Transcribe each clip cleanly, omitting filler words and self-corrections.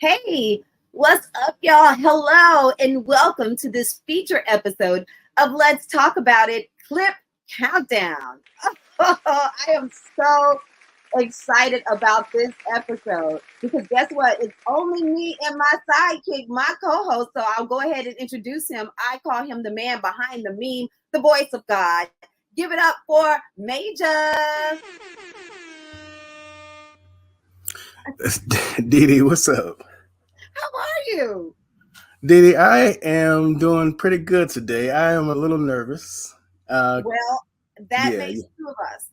Hey, what's up, y'all? Hello, and welcome to this feature episode of Let's Talk About It Clip Countdown. I am so excited about this episode because guess what? It's only me and my sidekick, my co-host. So I'll go ahead and introduce him. I call him the man behind the meme, the voice of God. Give it up for Maejor. DiDi, what's up? How are you? DiDi, I am doing pretty good today. I am a little nervous. Well, that yeah, makes two of us.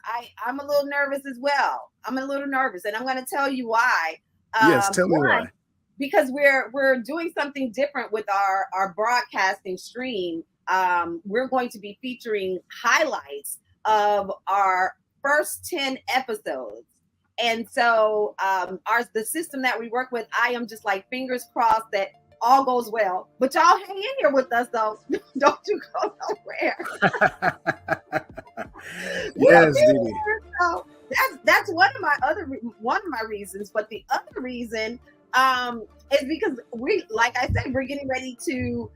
I'm a little nervous as well. I'm a little nervous, and I'm going to tell you why. Yes, tell me why. Because we're doing something different with our broadcasting stream. We're going to be featuring highlights of our first 10 episodes. And so the system that we work with, I am just like fingers crossed that all goes well. But y'all hang in here with us though. Don't you go nowhere. Yes, DiDi. So that's one of my reasons. But the other reason is because like I said, we're getting ready to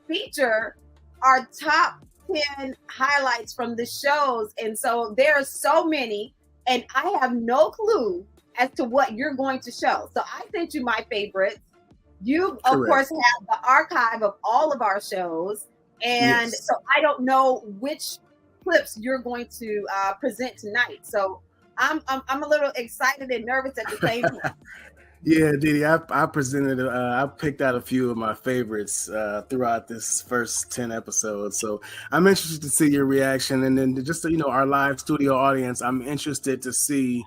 feature our top 10 highlights from the shows. And so there are so many. And I have no clue as to what you're going to show. So I sent you my favorites. You, of course, have the archive of all of our shows. And so I don't know which clips you're going to present tonight. So I'm a little excited and nervous at the same time. Yeah, DiDi, I picked out a few of my favorites throughout this first 10 episodes. So I'm interested to see your reaction. And then just, our live studio audience, I'm interested to see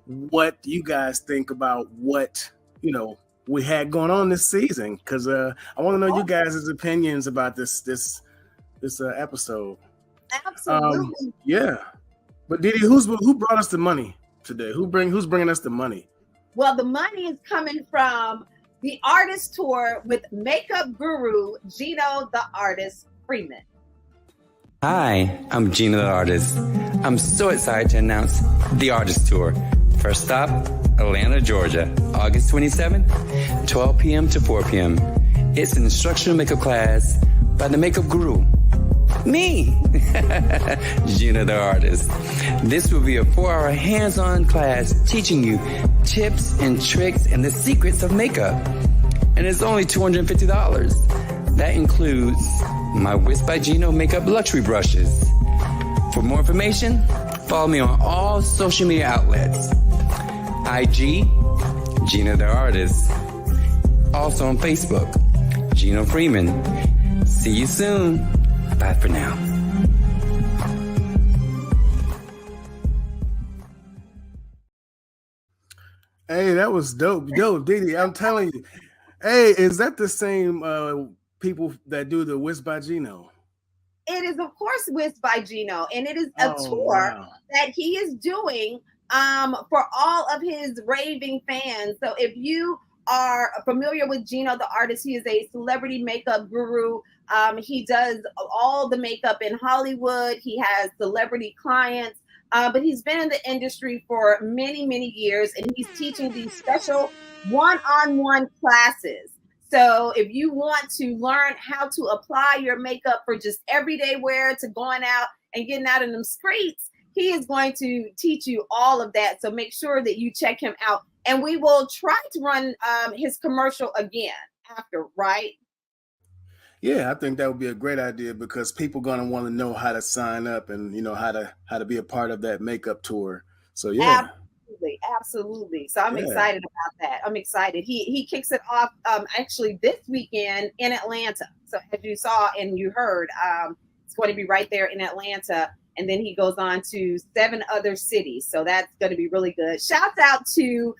what you guys think about what, we had going on this season. Because I want to know you guys' opinions about this episode. Absolutely. Yeah. But DiDi, who brought us the money today? Who's bringing us the money? Well, the money is coming from the artist tour with makeup guru Gino the Artist Freeman. Hi, I'm Gino the Artist. I'm so excited to announce the artist tour. First stop, Atlanta, Georgia, August 27th, 12 p.m. to 4 p.m. It's an instructional makeup class by the makeup guru. Me, Gina the Artist. This will be a 4-hour hands-on class teaching you tips and tricks and the secrets of makeup. And it's only $250. That includes my Whisk by Gino makeup luxury brushes. For more information, follow me on all social media outlets. IG, Gina the Artist. Also on Facebook, Gino Freeman. See you soon. Bye for now. Hey, that was dope. Yo, DiDi, I'm telling you. Hey, is that the same people that do the Whisk by Gino? It is, of course, Whisk by Gino, and it is a tour that he is doing for all of his raving fans. So if you are familiar with Gino the Artist, he is a celebrity makeup guru. He does all the makeup in Hollywood. He has celebrity clients, but he's been in the industry for many, many years, and he's teaching these special one-on-one classes. So if you want to learn how to apply your makeup for just everyday wear to going out and getting out in the streets, he is going to teach you all of that. So make sure that you check him out. And we will try to run his commercial again after, right? Yeah, I think that would be a great idea because people are gonna want to know how to sign up and how to be a part of that makeup tour. So yeah. Absolutely. So I'm excited about that. I'm excited. He kicks it off actually this weekend in Atlanta. So as you saw and you heard, it's going to be right there in Atlanta. And then he goes on to 7 other cities. So that's going to be really good. Shouts out to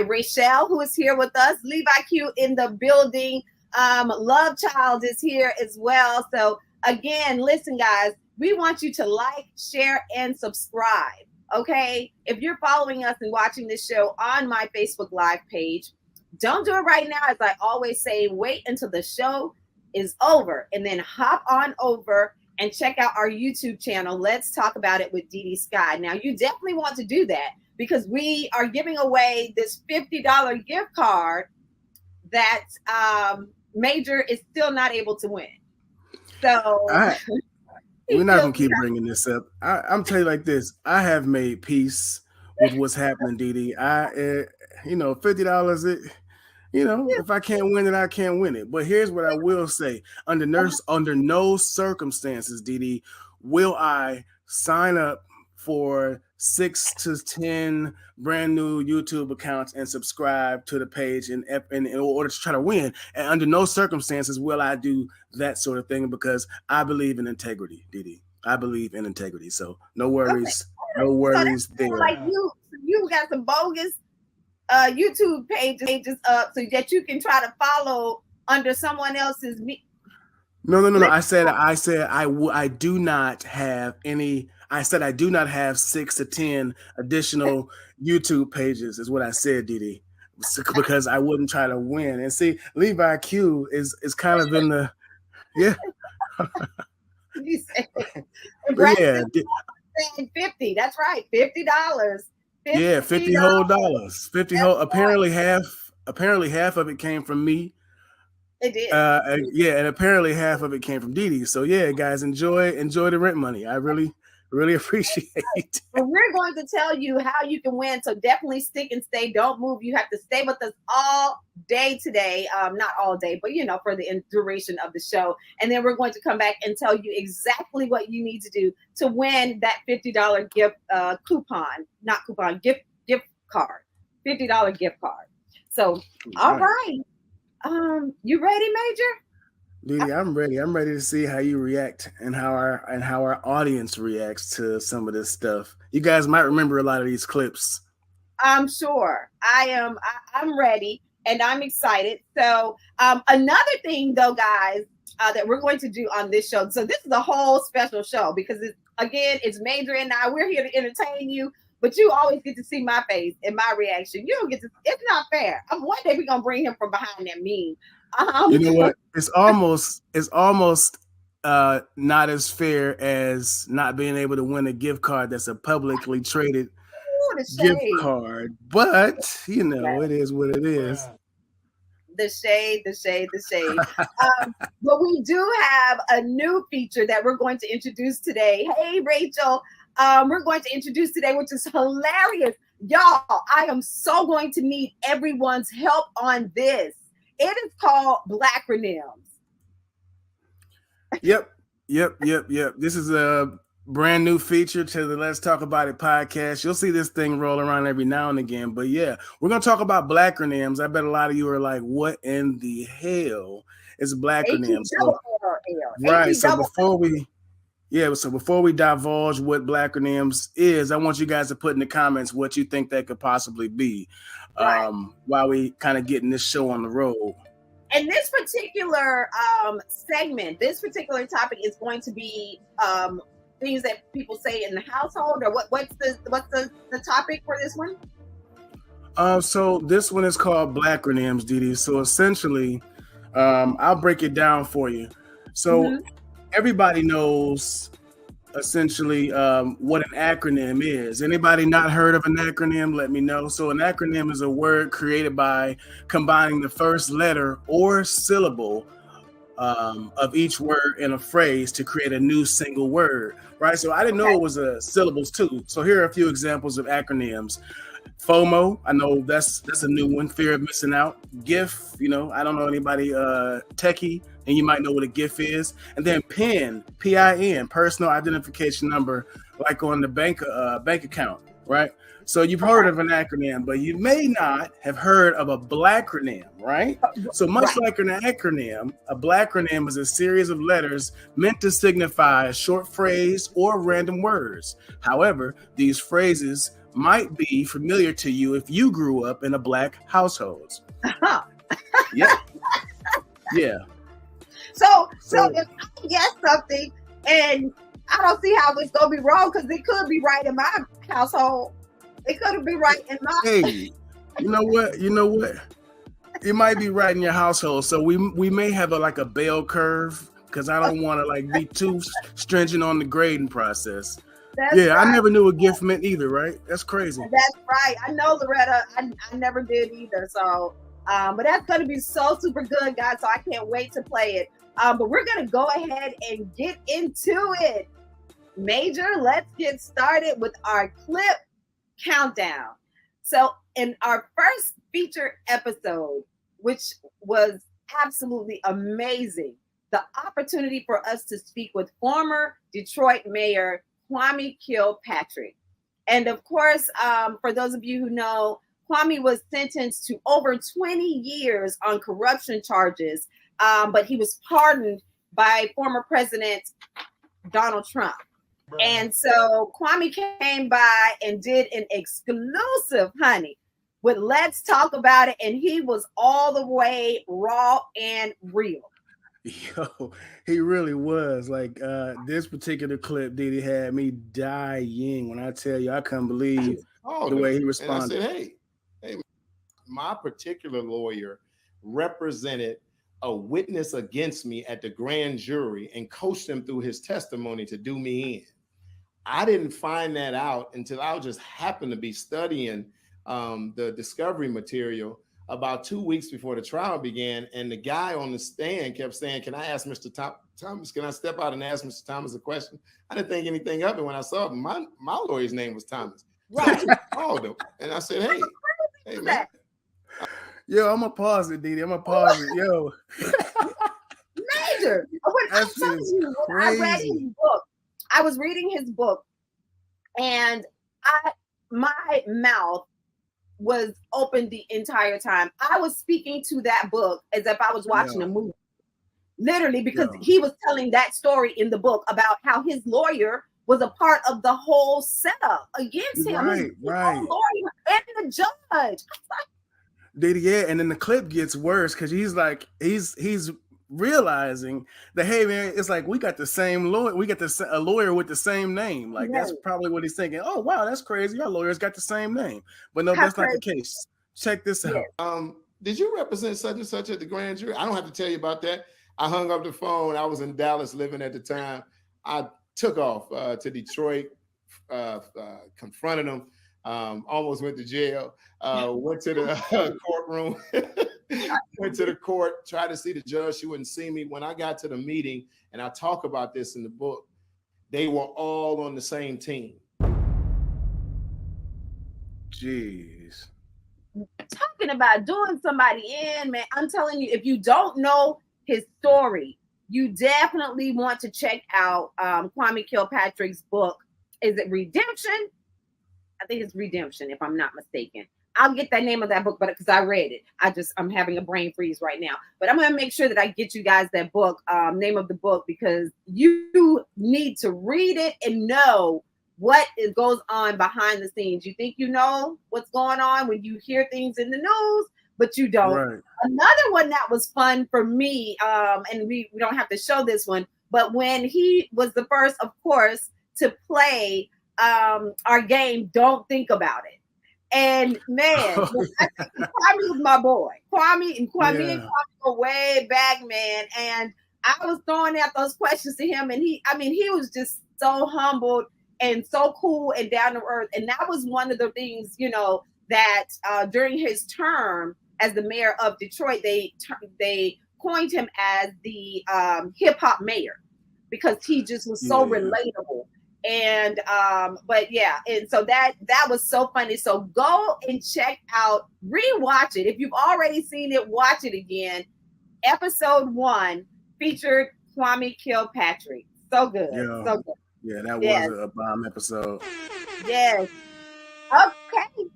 Rachel, who is here with us. Levi Q in the building. Love Child is here as well. So again, listen, guys, we want you to like, share, and subscribe. Okay, if you're following us and watching this show on my Facebook Live page, don't do it right now. As I always say, wait until the show is over and then hop on over and check out our YouTube channel. Let's Talk About It with DiDi Skky. Now, you definitely want to do that because we are giving away this $50 gift card that Maejor is still not able to win. So we're not gonna keep bringing this up. I'm telling you like this. I have made peace with what's happening, DiDi. $50. If I can't win it, I can't win it. But here's what I will say: under no circumstances, DiDi, will I sign up for 6 to 10 brand new YouTube accounts and subscribe to the page in order to try to win. And under no circumstances will I do that sort of thing, because I believe in integrity, DiDi. I believe in integrity. So no worries. Okay. No worries there. Like you got some bogus YouTube pages up so that you can try to follow under someone else's. No. I said I do not have any. I said I do not have 6 to 10 additional YouTube pages, is what I said, DiDi, because I wouldn't try to win. And see, Levi Q is kind of in the You said, yeah. 50. That's right, $50. Yeah, $50 whole dollars. 50 whole. Apparently half of it came from me. It did. And apparently half of it came from DiDi. So yeah, guys, enjoy the rent money. I really appreciate it. But we're going to tell you how you can win. So definitely stick and stay. Don't move. You have to stay with us all day today. Not all day, but for the duration of the show. And then we're going to come back and tell you exactly what you need to do to win that $50 gift gift card. $50 gift card. So all right. You ready, Maejor? DiDi, I'm ready. I'm ready to see how you react and how our audience reacts to some of this stuff. You guys might remember a lot of these clips. I'm sure. I'm ready and I'm excited. So another thing though, guys, that we're going to do on this show. So this is a whole special show because it's Maejor and I. We're here to entertain you, but you always get to see my face and my reaction. You don't get to. It's not fair. One day we're gonna bring him from behind that meme. You know what? It's almost not as fair as not being able to win a gift card that's a publicly traded gift card. But it is what it is. The shade. But we do have a new feature that we're going to introduce today. Hey, Rachel. We're going to introduce today, which is hilarious. Y'all, I am so going to need everyone's help on this. It is called Blackronyms. Yep. This is a brand new feature to the Let's Talk About It podcast. You'll see this thing roll around every now and again. But yeah, we're going to talk about Blackronyms. I bet a lot of you are like, what in the hell is Blackronyms? Right. So before we divulge what Blackronyms is, I want you guys to put in the comments what you think that could possibly be. While we kind of getting this show on the road. And this particular segment, this particular topic is going to be things that people say in the household, or what's the topic for this one? So this one is called Blackronyms, DiDi. So essentially, I'll break it down for you. So everybody knows essentially what an acronym is. Anybody not heard of an acronym? Let me know. So an acronym is a word created by combining the first letter or syllable of each word in a phrase to create a new single word, right? So I didn't know it was syllables too. So here are a few examples of acronyms. FOMO, I know that's a new one, fear of missing out. GIF, I don't know anybody techie, and you might know what a GIF is. And then PIN, PIN, personal identification number, like on the bank account, right? So you've heard of an acronym, but you may not have heard of a Blackronyms, right? So much like an acronym, a Blackronyms is a series of letters meant to signify a short phrase or random words. However, these phrases might be familiar to you if you grew up in a Black household. Yeah. So if I guess something and I don't see how it's gonna be wrong, because it could be right in my household. It could be right in my. Hey, you know what? It might be right in your household. So we may have a bell curve, because I don't want to be too stringent on the grading process. That's right. I never knew a gift meant either, right? That's crazy. That's right. I know, Loretta. I never did either. So But that's going to be so super good, guys. So I can't wait to play it. But we're going to go ahead and get into it. Maejor, let's get started with our clip countdown. So in our first feature episode, which was absolutely amazing, the opportunity for us to speak with former Detroit Mayor Kwame Kilpatrick. And of course, for those of you who know, Kwame was sentenced to over 20 years on corruption charges, but he was pardoned by former President Donald Trump. Right. And so Kwame came by and did an exclusive, honey, with Let's Talk About It, and he was all the way raw and real. Yo, he really was. Like this particular clip, DiDi, had me dying. When I tell you, I couldn't believe the way he responded. And I said, hey, my particular lawyer represented a witness against me at the grand jury and coached him through his testimony to do me in. I didn't find that out until I just happened to be studying the discovery material about 2 weeks before the trial began. And the guy on the stand kept saying, can I ask Mr. Thomas, can I step out and ask Mr. Thomas a question? I didn't think anything of it when I saw him. My lawyer's name was Thomas. Right. So I called him and I said, hey, man. Yo, I'm gonna pause it, DiDi. I'm gonna pause it. Yo. Maejor. I'm telling you, when I read his book, I was reading his book and my mouth was open the entire time. I was speaking to that book as if I was watching a movie. Literally, because he was telling that story in the book about how his lawyer was a part of the whole setup against him. Right. Lawyer and the judge. DiDi, yeah, and then the clip gets worse because he's like, he's realizing that, hey man, it's like we got the same lawyer, we got a lawyer with the same name. Like that's probably what he's thinking. Oh wow, that's crazy. Our lawyers got the same name, but no, that's not the case. Check this out. Did you represent such and such at the grand jury? I don't have to tell you about that. I hung up the phone. I was in Dallas living at the time. I took off to Detroit, confronted him. Almost went to jail, went to the courtroom, went to the court, tried to see the judge. She wouldn't see me. When I got to the meeting, and I talk about this in the book, they were all on the same team. Jeez. Talking about doing somebody in, man, I'm telling you, if you don't know his story, you definitely want to check out Kwame Kilpatrick's book. Is it Redemption? I think it's Redemption, if I'm not mistaken. I'll get that name of that book, but because I read it, I'm having a brain freeze right now. But I'm gonna make sure that I get you guys that book, name of the book, because you need to read it and know what goes on behind the scenes. You think you know what's going on when you hear things in the news, but you don't. Right. Another one that was fun for me, and we don't have to show this one, but when he was the first, of course, to play our game, Don't Think About It. And man, Kwame was my boy. Kwame and Kwame go way back, man. And I was throwing out those questions to him, and he was just so humbled and so cool and down to earth. And that was one of the things, that during his term as the mayor of Detroit, they coined him as the hip hop mayor because he just was so relatable. And but yeah, and so that was so funny. So go and check out, rewatch it. If you've already seen it, watch it again. Episode 1 featured Kwame Kilpatrick. So good. So good. Yeah, that was a bomb episode. Yes. Okay.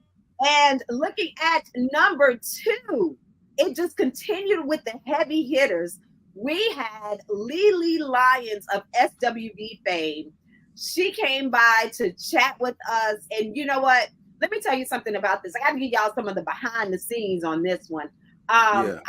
And looking at number 2, it just continued with the heavy hitters. We had Lily Lyons of SWV fame. She came by to chat with us. And you know what? Let me tell you something about this. I got to give y'all some of the behind the scenes on this one. I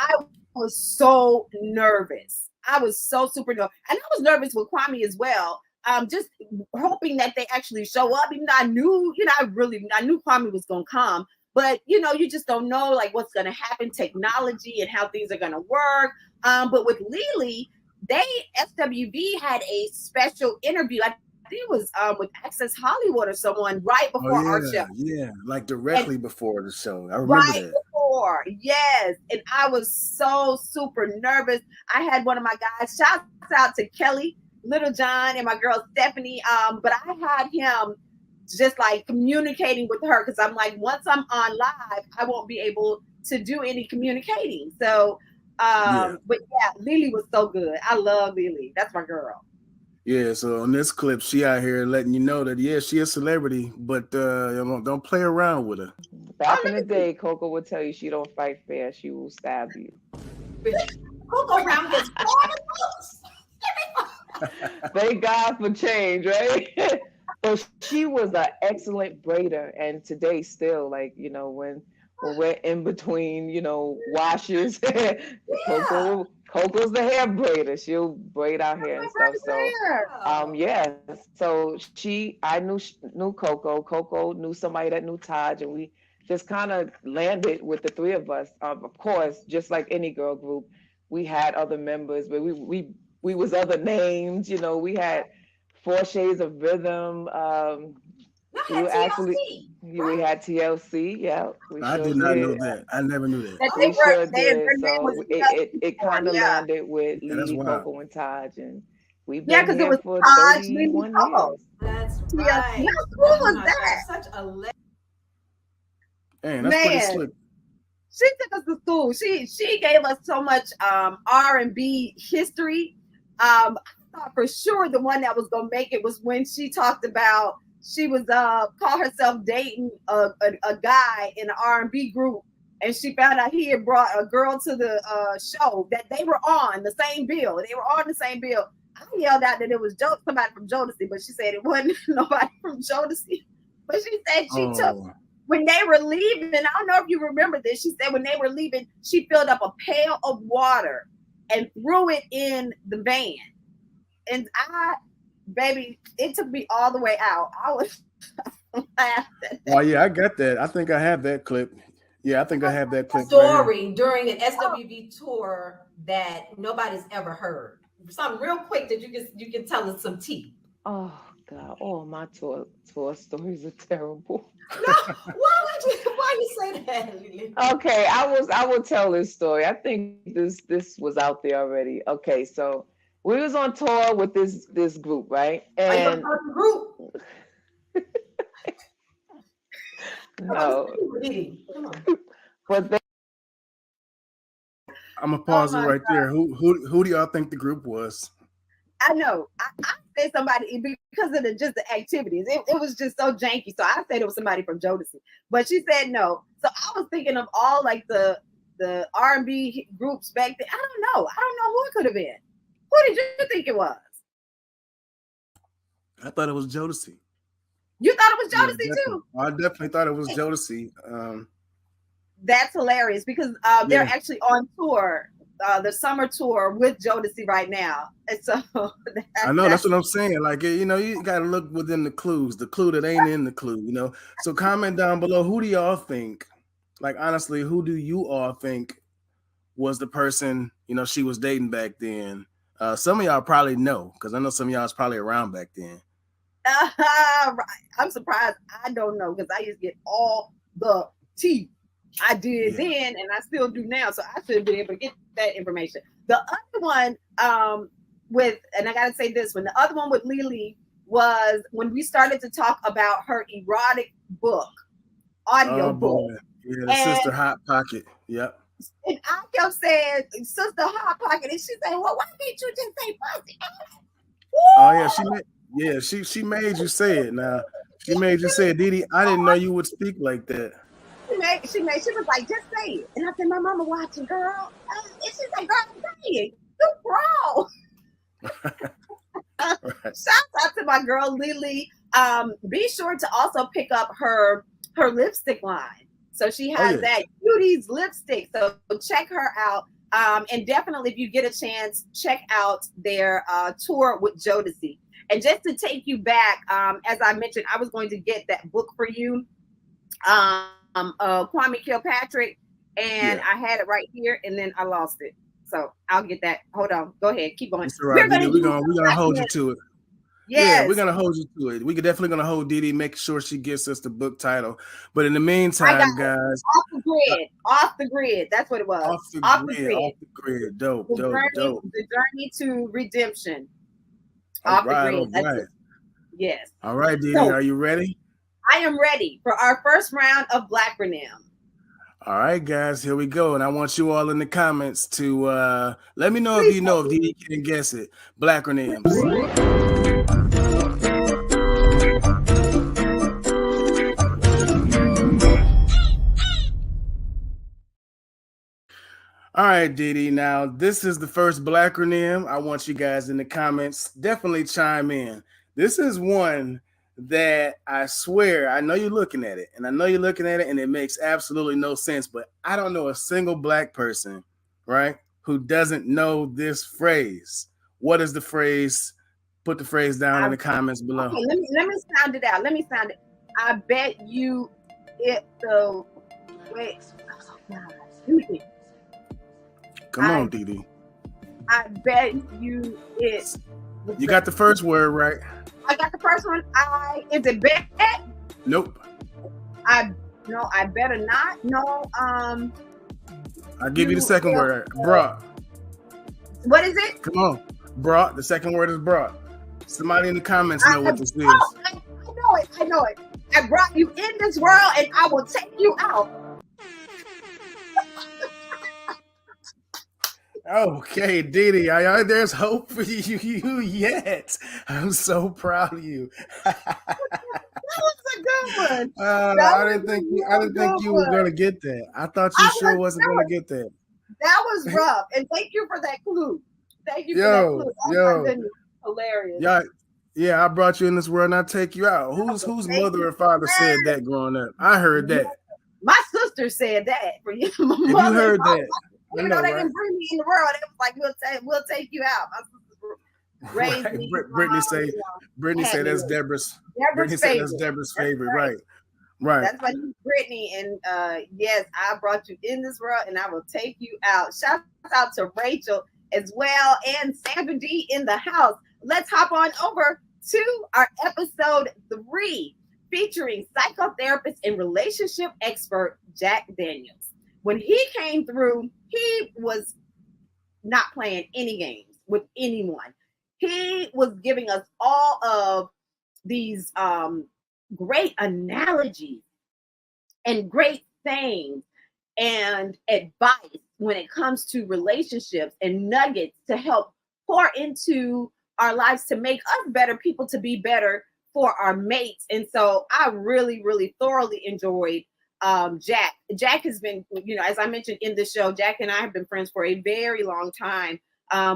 was so nervous. I was so super nervous. And I was nervous with Kwame as well. Just hoping that they actually show up. Even though I knew, I knew Kwame was going to come. But, you just don't know like what's going to happen, technology and how things are going to work. But with Lily, SWV had a special interview. I think it was with Access Hollywood or someone right before our show. Yeah, like directly before the show. I remember that. tour. Yes. And I was so super nervous. I had one of my guys, shouts out to Kelly, Little John, and my girl Stephanie. But I had him just like communicating with her because I'm like, once I'm on live, I won't be able to do any communicating. So, but yeah, Lily was so good. I love Lily. That's my girl. Yeah, so on this clip, she out here letting you know that, yeah, she a celebrity, but don't play around with her. Back in the day, Coco would tell you she don't fight fair. She will stab you. Coco around gets Thank God for change, right? But she was an excellent braider, and today still, like, you know, when we're in between, you know, washes, Coco's the hair braider. She'll braid our hair and stuff. So, yeah. So I knew Coco. Coco knew somebody that knew Taj, and we just kind of landed with the three of us. Of course, just like any girl group, we had other members, but we was other names. You know, we had 4 Shades of Rhythm. We had TLC, yeah. I did not know that. I never knew that. We sure did. So it kind of landed with Lily, Coco, and Taj, and we've been here for 31 years. That's right. How cool was that? Such a Man, that's pretty slick. She took us to school. She gave us so much R&B history. I thought for sure the one that was gonna make it was when she talked about she was called herself dating a guy in an R&B group, and she found out he had brought a girl to the show that they were on the same bill. They were on the same bill. I yelled out that it was somebody from Jodeci, but she said it wasn't nobody from Jodeci. But she said she took, when they were leaving, I don't know if you remember this, she said when they were leaving, she filled up a pail of water and threw it in the van. And baby, it took me all the way out. I was laughing. Oh yeah, I got that. I think I have that clip. Yeah, I think I have that clip. Story during an SWV tour that nobody's ever heard. Something real quick that you can tell us some tea. Oh God! Oh, my tour stories are terrible. No, why you say that? Okay, I will tell this story. I think this was out there already. Okay, so we was on tour with this group, right? And group. No. Come on. But I'm gonna pause it right there. Who do y'all think the group was? I know. I said somebody because of just the activities. It was just so janky. So I said it was somebody from Jodeci, but she said no. So I was thinking of all like the R&B groups back then. I don't know who it could have been. Who did you think it was? I thought it was Jodeci. You thought it was Jodeci too? I definitely thought it was Jodeci. That's hilarious because they're actually on tour, the summer tour with Jodeci right now. And so I know that's what I'm saying. Like, you know, you got to look within the clues, the clue that ain't in the clue, you know. So comment down below, who do y'all think? Like, honestly, who do you all think was the person, you know, she was dating back then? Some of y'all probably know, because I know some of y'all was probably around back then. I'm surprised I don't know, because I used to get all the tea. I did then, and I still do now, so I should be able to get that information. The other one and I gotta say this one, the other one with Lily was when we started to talk about her erotic book, audio book. Yeah, the Sister Hot Pocket. Yep. And I kept saying, Sister Hot Pocket, and she said, well, why didn't you just say pussy? Oh yeah, she made you say it. Now she made you say it, DiDi. I didn't know you would speak like that. She was like, just say it. And I said, my mama watching, girl. And she said, girl, say it. You grown. Shout out to my girl Lily. Be sure to also pick up her lipstick line. So she has that Cuties lipstick. So check her out. And definitely, if you get a chance, check out their tour with Jodeci. And just to take you back, as I mentioned, I was going to get that book for you, Kwame Kilpatrick, and I had it right here, and then I lost it. So I'll get that. Hold on. Go ahead. Keep going. Right. We're gonna hold you to it. Yes. Yeah, we're gonna hold you to it. We could definitely gonna hold DiDi, make sure she gets us the book title. But in the meantime, guys, grid. Off the grid. That's what it was. Off the grid. Dope. The journey to redemption. All right. Yes. All right, DiDi, So, are you ready? I am ready for our first round of Blacronym. All right, guys, here we go. And I want you all in the comments to let me know if you know if DiDi can guess it. Blackronyms. All right, DiDi. Now, this is the first Blacronym. I want you guys in the comments. Definitely chime in. This is one that I swear, I know you're looking at it, and it makes absolutely no sense, but I don't know a single Black person, right, who doesn't know this phrase. What is the phrase? Put the phrase down in the comments below. Okay, let me sound it out. I bet you it the wait. Come on, DiDi. I bet you it. You got the first word right. I got the first one. Is it bet? Nope. I better not. No. I'll give you the second word. Brought. What is it? Come on. Brought. The second word is brought. Somebody in the comments know what this is. I know it. I brought you in this world and I will take you out. Okay, DiDi, there's hope for you yet. I'm so proud of you. That was a good one. I didn't think you were gonna get that. I thought you sure wasn't gonna get that. That was rough, and thank you for that clue. Thank you for that clue. Oh my goodness, hilarious. Yeah, I brought you in this world and I take you out. Whose mother or father said that growing up? I heard that. My sister said that for you. If you heard that. Even though they didn't bring me in the world, it was like we'll take you out. Right. Brittany said that's Deborah's. Brittany said that's Deborah's favorite. Right. That's why Brittany, and yes, I brought you in this world, and I will take you out. Shout out to Rachel as well, and Sandra D in the house. Let's hop on over to our episode 3, featuring psychotherapist and relationship expert Jack Daniels. When he came through, he was not playing any games with anyone. He was giving us all of these great analogies and great things and advice when it comes to relationships and nuggets to help pour into our lives to make us better people, to be better for our mates. And so I really, really thoroughly enjoyed Jack. Jack has been, as I mentioned in the show, Jack and I have been friends for a very long time.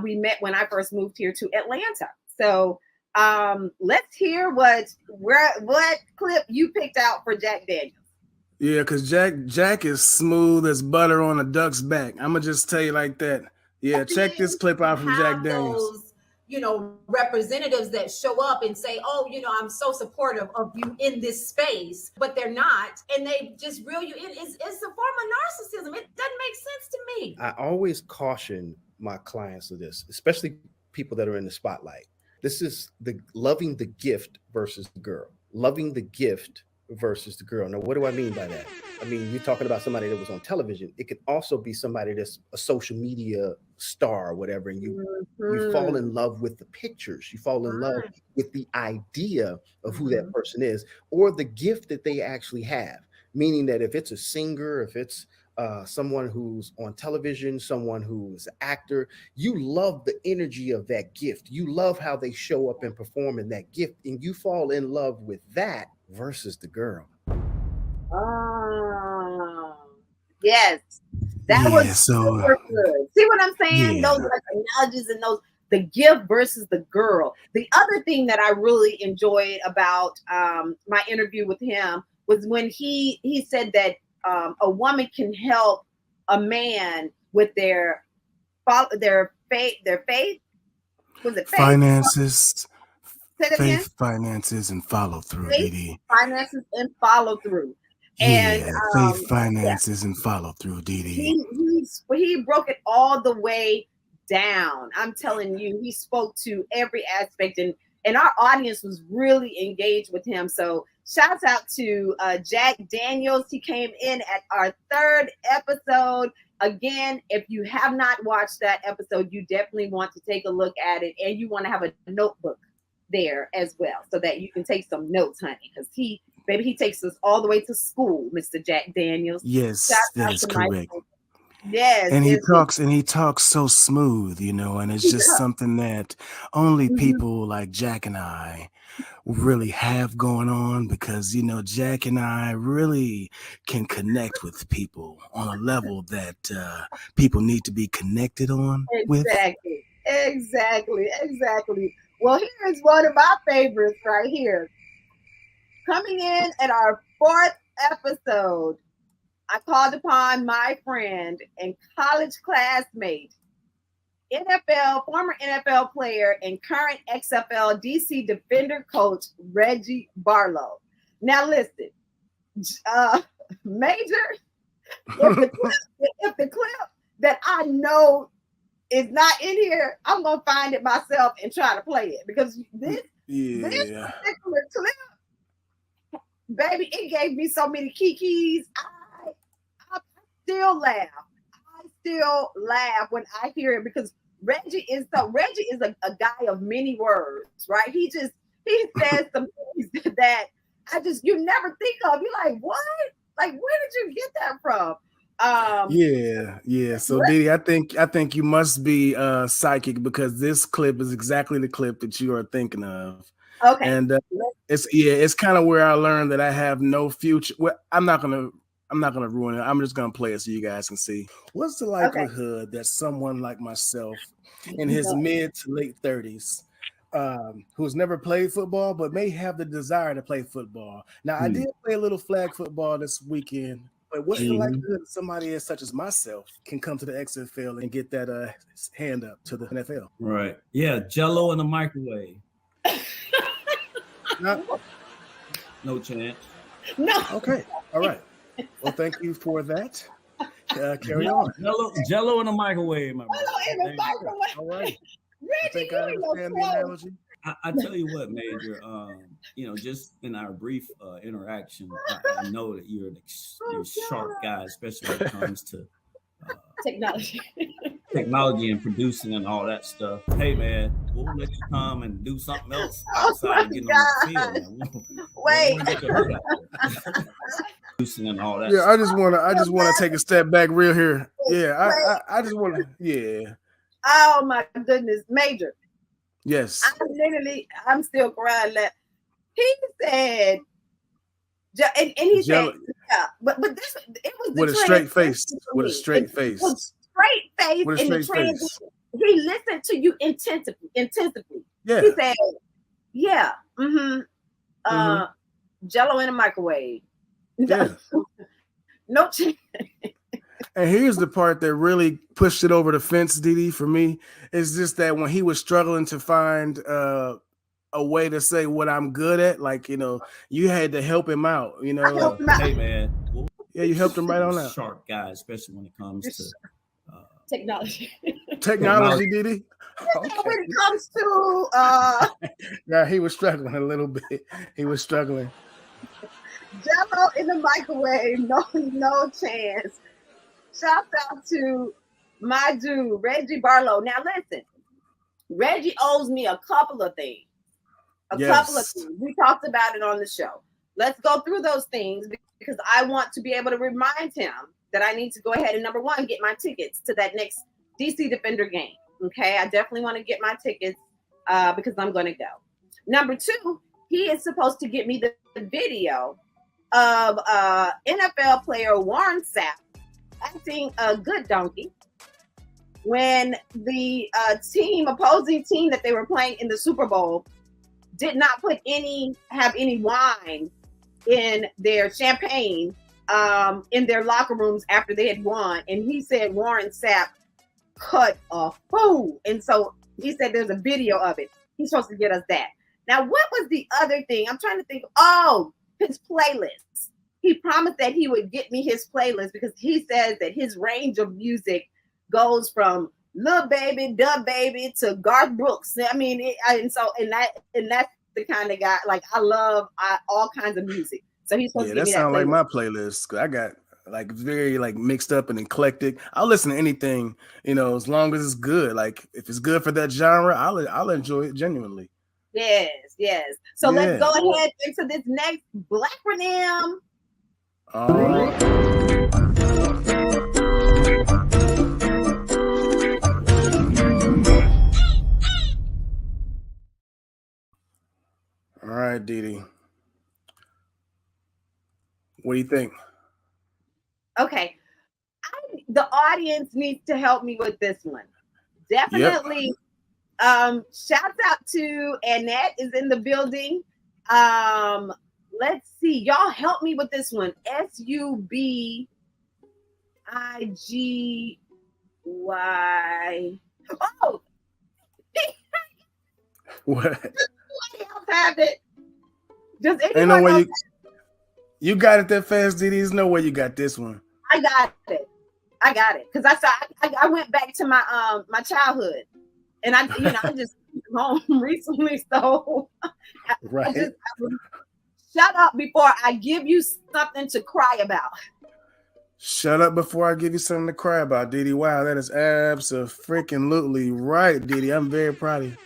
We met when I first moved here to Atlanta. So let's hear what clip you picked out for Jack Daniels. Yeah, because Jack is smooth as butter on a duck's back. I'm gonna just tell you like that. Yeah, check this clip out from Jack Daniels. Representatives that show up and say, oh, I'm so supportive of you in this space, but they're not. And they just reel you in. It's a form of narcissism. It doesn't make sense to me. I always caution my clients of this, especially people that are in the spotlight. This is the loving the gift versus the girl. Loving the gift versus the girl. Now, what do I mean by that? I mean, you're talking about somebody that was on television. It could also be somebody that's a social media star or whatever, and you fall in love with the pictures. You fall in love with the idea of who that person is, or the gift that they actually have. Meaning that if it's a singer, if it's someone who's on television, someone who's an actor, you love the energy of that gift. You love how they show up and perform in that gift, and you fall in love with that versus the girl. Yes, that was super good. See what I'm saying? Yeah. Those analogies and the gift versus the girl. The other thing that I really enjoyed about my interview with him was when he said that a woman can help a man with their faith. Was it faith? Finances. Faith, finances, and follow through, DiDi. Finances and follow through. And faith, finances, and follow through, DiDi. He broke it all the way down. I'm telling you, he spoke to every aspect, and our audience was really engaged with him. So Shouts out to Jack Daniels. He came in at our 3rd episode. Again, if you have not watched that episode, you definitely want to take a look at it, and you want to have a notebook there as well so that you can take some notes, honey, because he takes us all the way to school, Mr. Jack Daniels. Yes, that is correct. Yes, and he talks so smooth, and it's just something that only people like Jack and I really have going on, because Jack and I really can connect with people on a level that people need to be connected on with. Exactly. Well, here's one of my favorites right here. Coming in at our 4th episode, I called upon my friend and college classmate, former NFL player and current XFL DC defender coach, Reggie Barlow. Now listen, Maejor, if the clip that I know is not in here, I'm going to find it myself and try to play it, because this particular clip, baby, it gave me so many kikis. I still laugh when I hear it, because Reggie is a guy of many words, right? He says some things that you never think of. You're like, what? Like, where did you get that from? Yeah. So DiDi, I think you must be psychic, because this clip is exactly the clip that you are thinking of. Okay. And it's kind of where I learned that I have no future. Well, I'm not gonna ruin it. I'm just gonna play it so you guys can see. What's the likelihood that someone like myself, in his mid to late 30s, who's never played football but may have the desire to play football? Now, I did play a little flag football this weekend, but what's the likelihood that somebody such as myself can come to the XFL and get that hand up to the NFL? Right. Yeah, Jello in the microwave. No chance. No. Okay. All right. Well, thank you for that. Carry on. Jello in the microwave, my brother. Jello in the microwave. All right. Reggie, I think I understand the analogy. I tell you what, Maejor, just in our brief interaction, I know that you're a sharp guy, especially when it comes to technology and producing and all that stuff. Hey, man, we'll let you come and do something else outside and get on the field, man. Wait. Producing and all that. Yeah, I just want to take a step back real here. Yeah, I just want to. Yeah. Oh my goodness, Maejor. Yes. I'm still crying. He said, and he said, yeah, but this, it was with a straight face. With a straight face. Straight face. With a straight face. He listened to you intensively. Yeah. He said, yeah, Jello in a microwave. Yeah. No chance. And here's the part that really pushed it over the fence, DiDi, for me, is just that when he was struggling to find a way to say what I'm good at, like, you had to help him out, Hey, man. Yeah, you helped him right on out. Sharp guy, especially when it comes to technology. Technology, DiDi? Okay. When it comes to yeah, he was struggling a little bit. He was struggling. Jello in the microwave, no chance. Shout out to my dude, Reggie Barlow. Now listen, Reggie owes me a couple of things. Couple of things. We talked about it on the show. Let's go through those things, because I want to be able to remind him that I need to go ahead and, number one, get my tickets to that next DC Defender game. Okay, I definitely want to get my tickets because I'm going to go. Number two, he is supposed to get me the video of NFL player Warren Sapp acting a good donkey when the opposing team that they were playing in the Super Bowl did not have any wine in their champagne in their locker rooms after they had won. And he said Warren Sapp cut a fool. And so he said there's a video of it. He's supposed to get us that. Now, what was the other thing? I'm trying to think. Oh, his playlist. He promised that he would get me his playlist, because he says that his range of music goes from Lil Baby, Dub Baby to Garth Brooks. I mean, and that's the kind of guy, like I love all kinds of music. So he's supposed to give that me that sounds like playlist. my playlist. 'Cause I got like very like mixed up and eclectic. I'll listen to anything, as long as it's good. Like if it's good for that genre, I'll enjoy it genuinely. Yes. So let's go ahead into this next Blackronym. All right, DiDi. What do you think? Okay. The audience needs to help me with this one. Definitely. Yep. Shouts out to Annette is in the building. Let's see. Y'all help me with this one. SUBIGY. Oh. What? Somebody else have it. Does anyone Ain't no way else you got it that fast, DiDi. There's no way you got this one. I got it. Because I went back to my my childhood, and I just came home recently, so right. Shut up before I give you something to cry about. Shut up before I give you something to cry about, DiDi. Wow, that is absolutely right, DiDi. I'm very proud of you.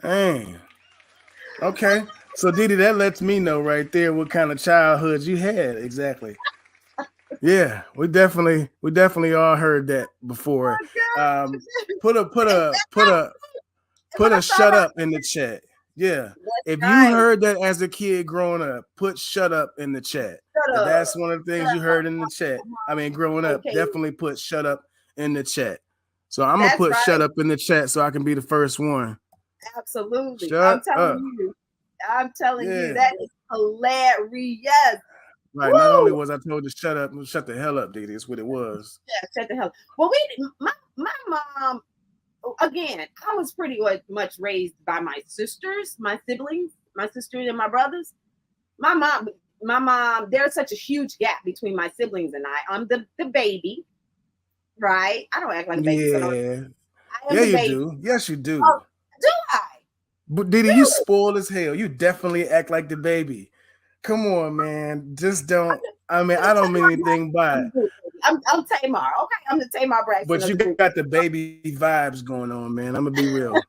Dang. Okay. So DiDi, that lets me know right there what kind of childhood you had exactly. Yeah, we definitely all heard that before. Put a shut up in the chat. Yeah. If you heard that as a kid growing up, put shut up in the chat. If that's one of the things you heard in the chat. I mean, growing up, definitely put shut up in the chat. So I'm gonna put shut up in the chat so I can be the first one. Absolutely. I'm telling you, that is hilarious. Right. Woo! Not only was I told to shut up, shut the hell up, DiDi. That's what it was. Yeah, shut the hell up. Well, my mom, again, I was pretty much raised by my sisters, my siblings, my sisters and my brothers. My mom, there's such a huge gap between my siblings and I. I'm the baby, right? I don't act like a baby. Yeah. So yeah, you do. Yes, you do. Oh, do I? But DiDi, you spoiled as hell. You definitely act like the baby. Come on, man. Just don't. I mean, I don't mean anything by it. I'm Tamar. Okay, I'm the Tamar Braxton. But you got the baby vibes going on, man. I'm gonna be real.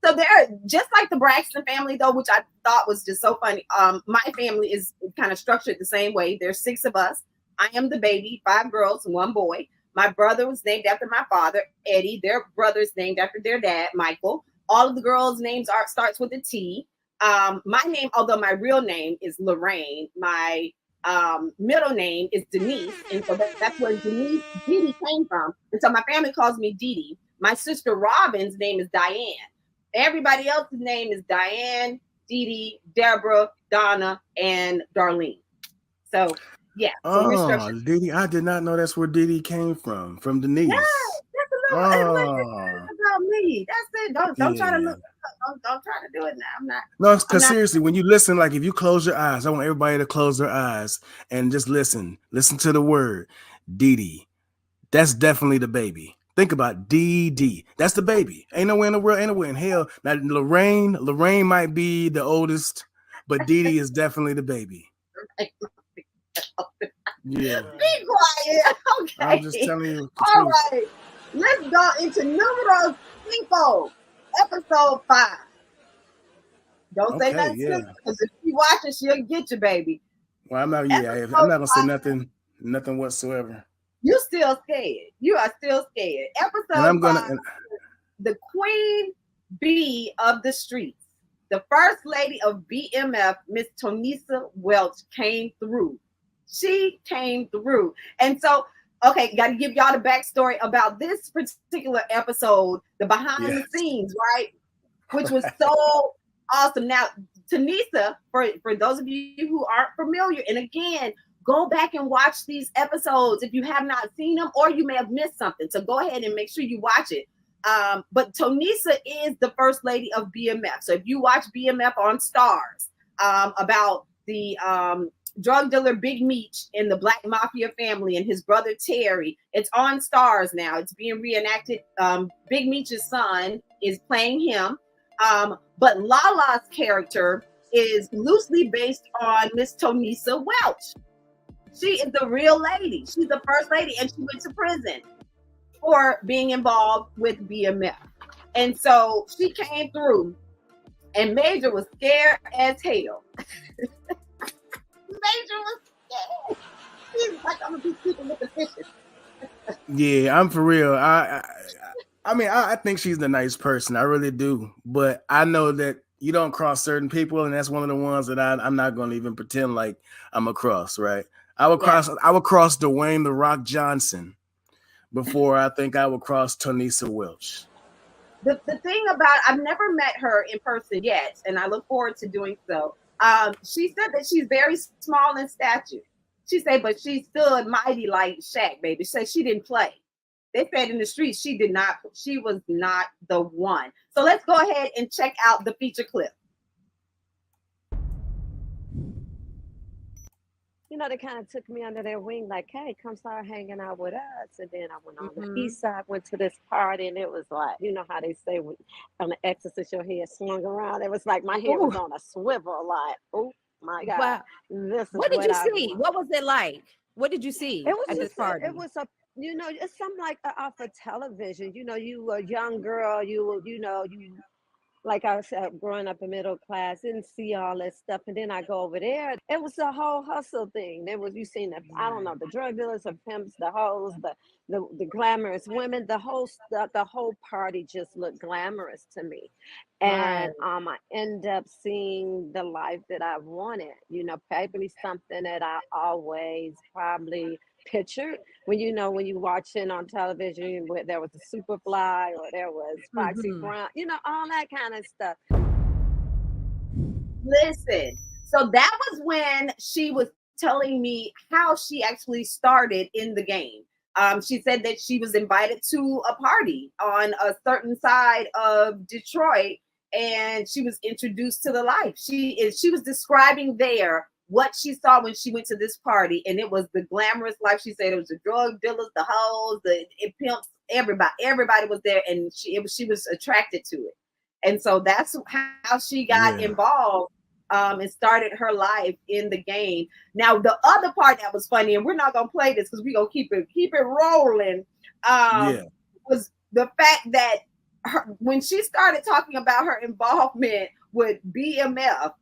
So they're just like the Braxton family, though, which I thought was just so funny. My family is kind of structured the same way. There's 6 of us. I am the baby, 5 girls, 1 boy. My brother was named after my father, Eddie. Their brother's named after their dad, Michael. All of the girls' names starts with a T. My name, although my real name is Lorraine, my middle name is Denise, and so that's where DiDi came from. And so my family calls me DiDi. My sister Robin's name is Diane. Everybody else's name is Diane, DiDi, Deborah, Donna, and Darlene. So yeah. So DiDi, I did not know that's where DiDi came from Denise. Yeah, that's a little about me. That's it. Don't try to look. Don't try to do it now. I'm not. No, because seriously, when you listen, like if you close your eyes, I want everybody to close their eyes and just listen. Listen to the word DiDi. That's definitely the baby. Think about DiDi. That's the baby. Ain't nowhere in the world, anywhere in hell. Now Lorraine might be the oldest, but DiDi is definitely the baby. Yeah. Be quiet. Okay. I'm just telling you. All right. Let's go into numero 5, episode 5. Don't say nothing because if you watch it, she'll get you, baby. Well, I'm not gonna say nothing whatsoever. You still scared. You are still scared. Episode 5, the queen bee of the streets. The first lady of BMF, Miss Tonisa Welch, came through. She came through. And so, okay, got to give y'all the backstory about this particular episode, the behind the scenes, right? Which was so awesome. Now, Tonisa, for those of you who aren't familiar, and again, go back and watch these episodes if you have not seen them, or you may have missed something. So go ahead and make sure you watch it. But Tonisa is the first lady of BMF. So if you watch BMF on Stars, about the drug dealer Big Meech and the Black Mafia family and his brother Terry, it's on Stars now. It's being reenacted. Big Meech's son is playing him. But Lala's character is loosely based on Miss Tonisa Welch. She is the real lady. She's the first lady, and she went to prison for being involved with BMF. And so she came through, and Maejor was scared as hell. Maejor was scared. He's like, I'm gonna be sleeping with the fishes. Yeah, I'm for real. I mean, I think she's a nice person. I really do. But I know that you don't cross certain people, and that's one of the ones that I'm not going to even pretend like I'm across, right? I would cross Dwayne The Rock Johnson before I think I would cross Tonisa Welch. The thing about, I've never met her in person yet, and I look forward to doing so. She said that she's very small in stature. She said, but she stood mighty like Shaq, baby. She said she didn't play. They said in the streets she did not. She was not the one. So let's go ahead and check out the feature clip. You know, they kind of took me under their wing, like, hey, come start hanging out with us. And then I went on the east side, went to this party, and it was like, you know how they say when, on the exorcist, your head swung around. It was like my head was on a swivel, like, oh my God. Wow. This is What did you see? want. What was it like? What did you see It was at this just, party? it was a, you know, it's something like off of television. You know, you a young girl, you like I said, growing up in middle class, didn't see all that stuff. And then I go over there. It was the whole hustle thing. There was, you seen the, I don't know, the drug dealers, the pimps, the hoes, the glamorous women, the whole stuff, the whole party just looked glamorous to me. And I end up seeing the life that I wanted, you know, probably something that I always probably pictured when you watching on television where there was a Superfly or there was Foxy Brown, you know, all that kind of stuff. Listen, so that was when she was telling me how she actually started in the game. She said that she was invited to a party on a certain side of Detroit, and she was introduced to the life. She was describing there what she saw when she went to this party, and it was the glamorous life. She said it was the drug dealers, the hoes, the pimps, everybody was there, and she was attracted to it. And so that's how she got involved and started her life in the game. Now, the other part that was funny, and we're not gonna play this because we're gonna keep it rolling, was the fact that when she started talking about her involvement with BMF,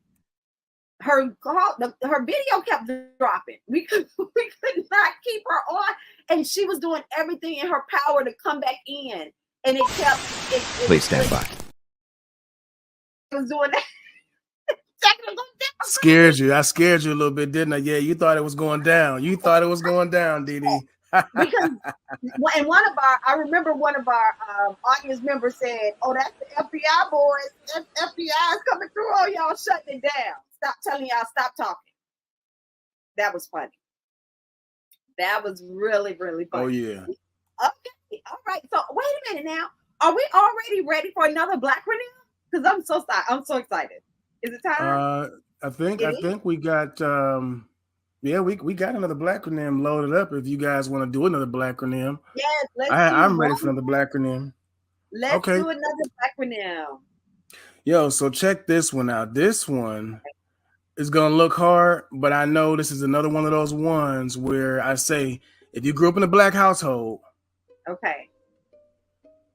her video kept dropping. We could not keep her on, and she was doing everything in her power to come back in, and it kept. Please stand by. It was doing that. Scared you. I scared you a little bit, didn't I? Yeah, you thought it was going down. You thought it was going down, DiDi. Because I remember one of our audience members said, "Oh, that's the FBI boys. FBI is coming through. Oh, y'all shutting it down. Stop telling y'all, stop talking." That was funny. That was really, really funny. Oh, yeah. Okay. All right. So wait a minute now. Are we already ready for another Black Renewal? Because I'm so excited. Is it time? I think we got we got another Blackronym loaded up. If you guys want to do another Blackronym. Yes, I'm ready for another Blackronym. Let's do another Blackronym. Yo, so check this one out. This one is gonna look hard, but I know this is another one of those ones where I say if you grew up in a Black household, okay,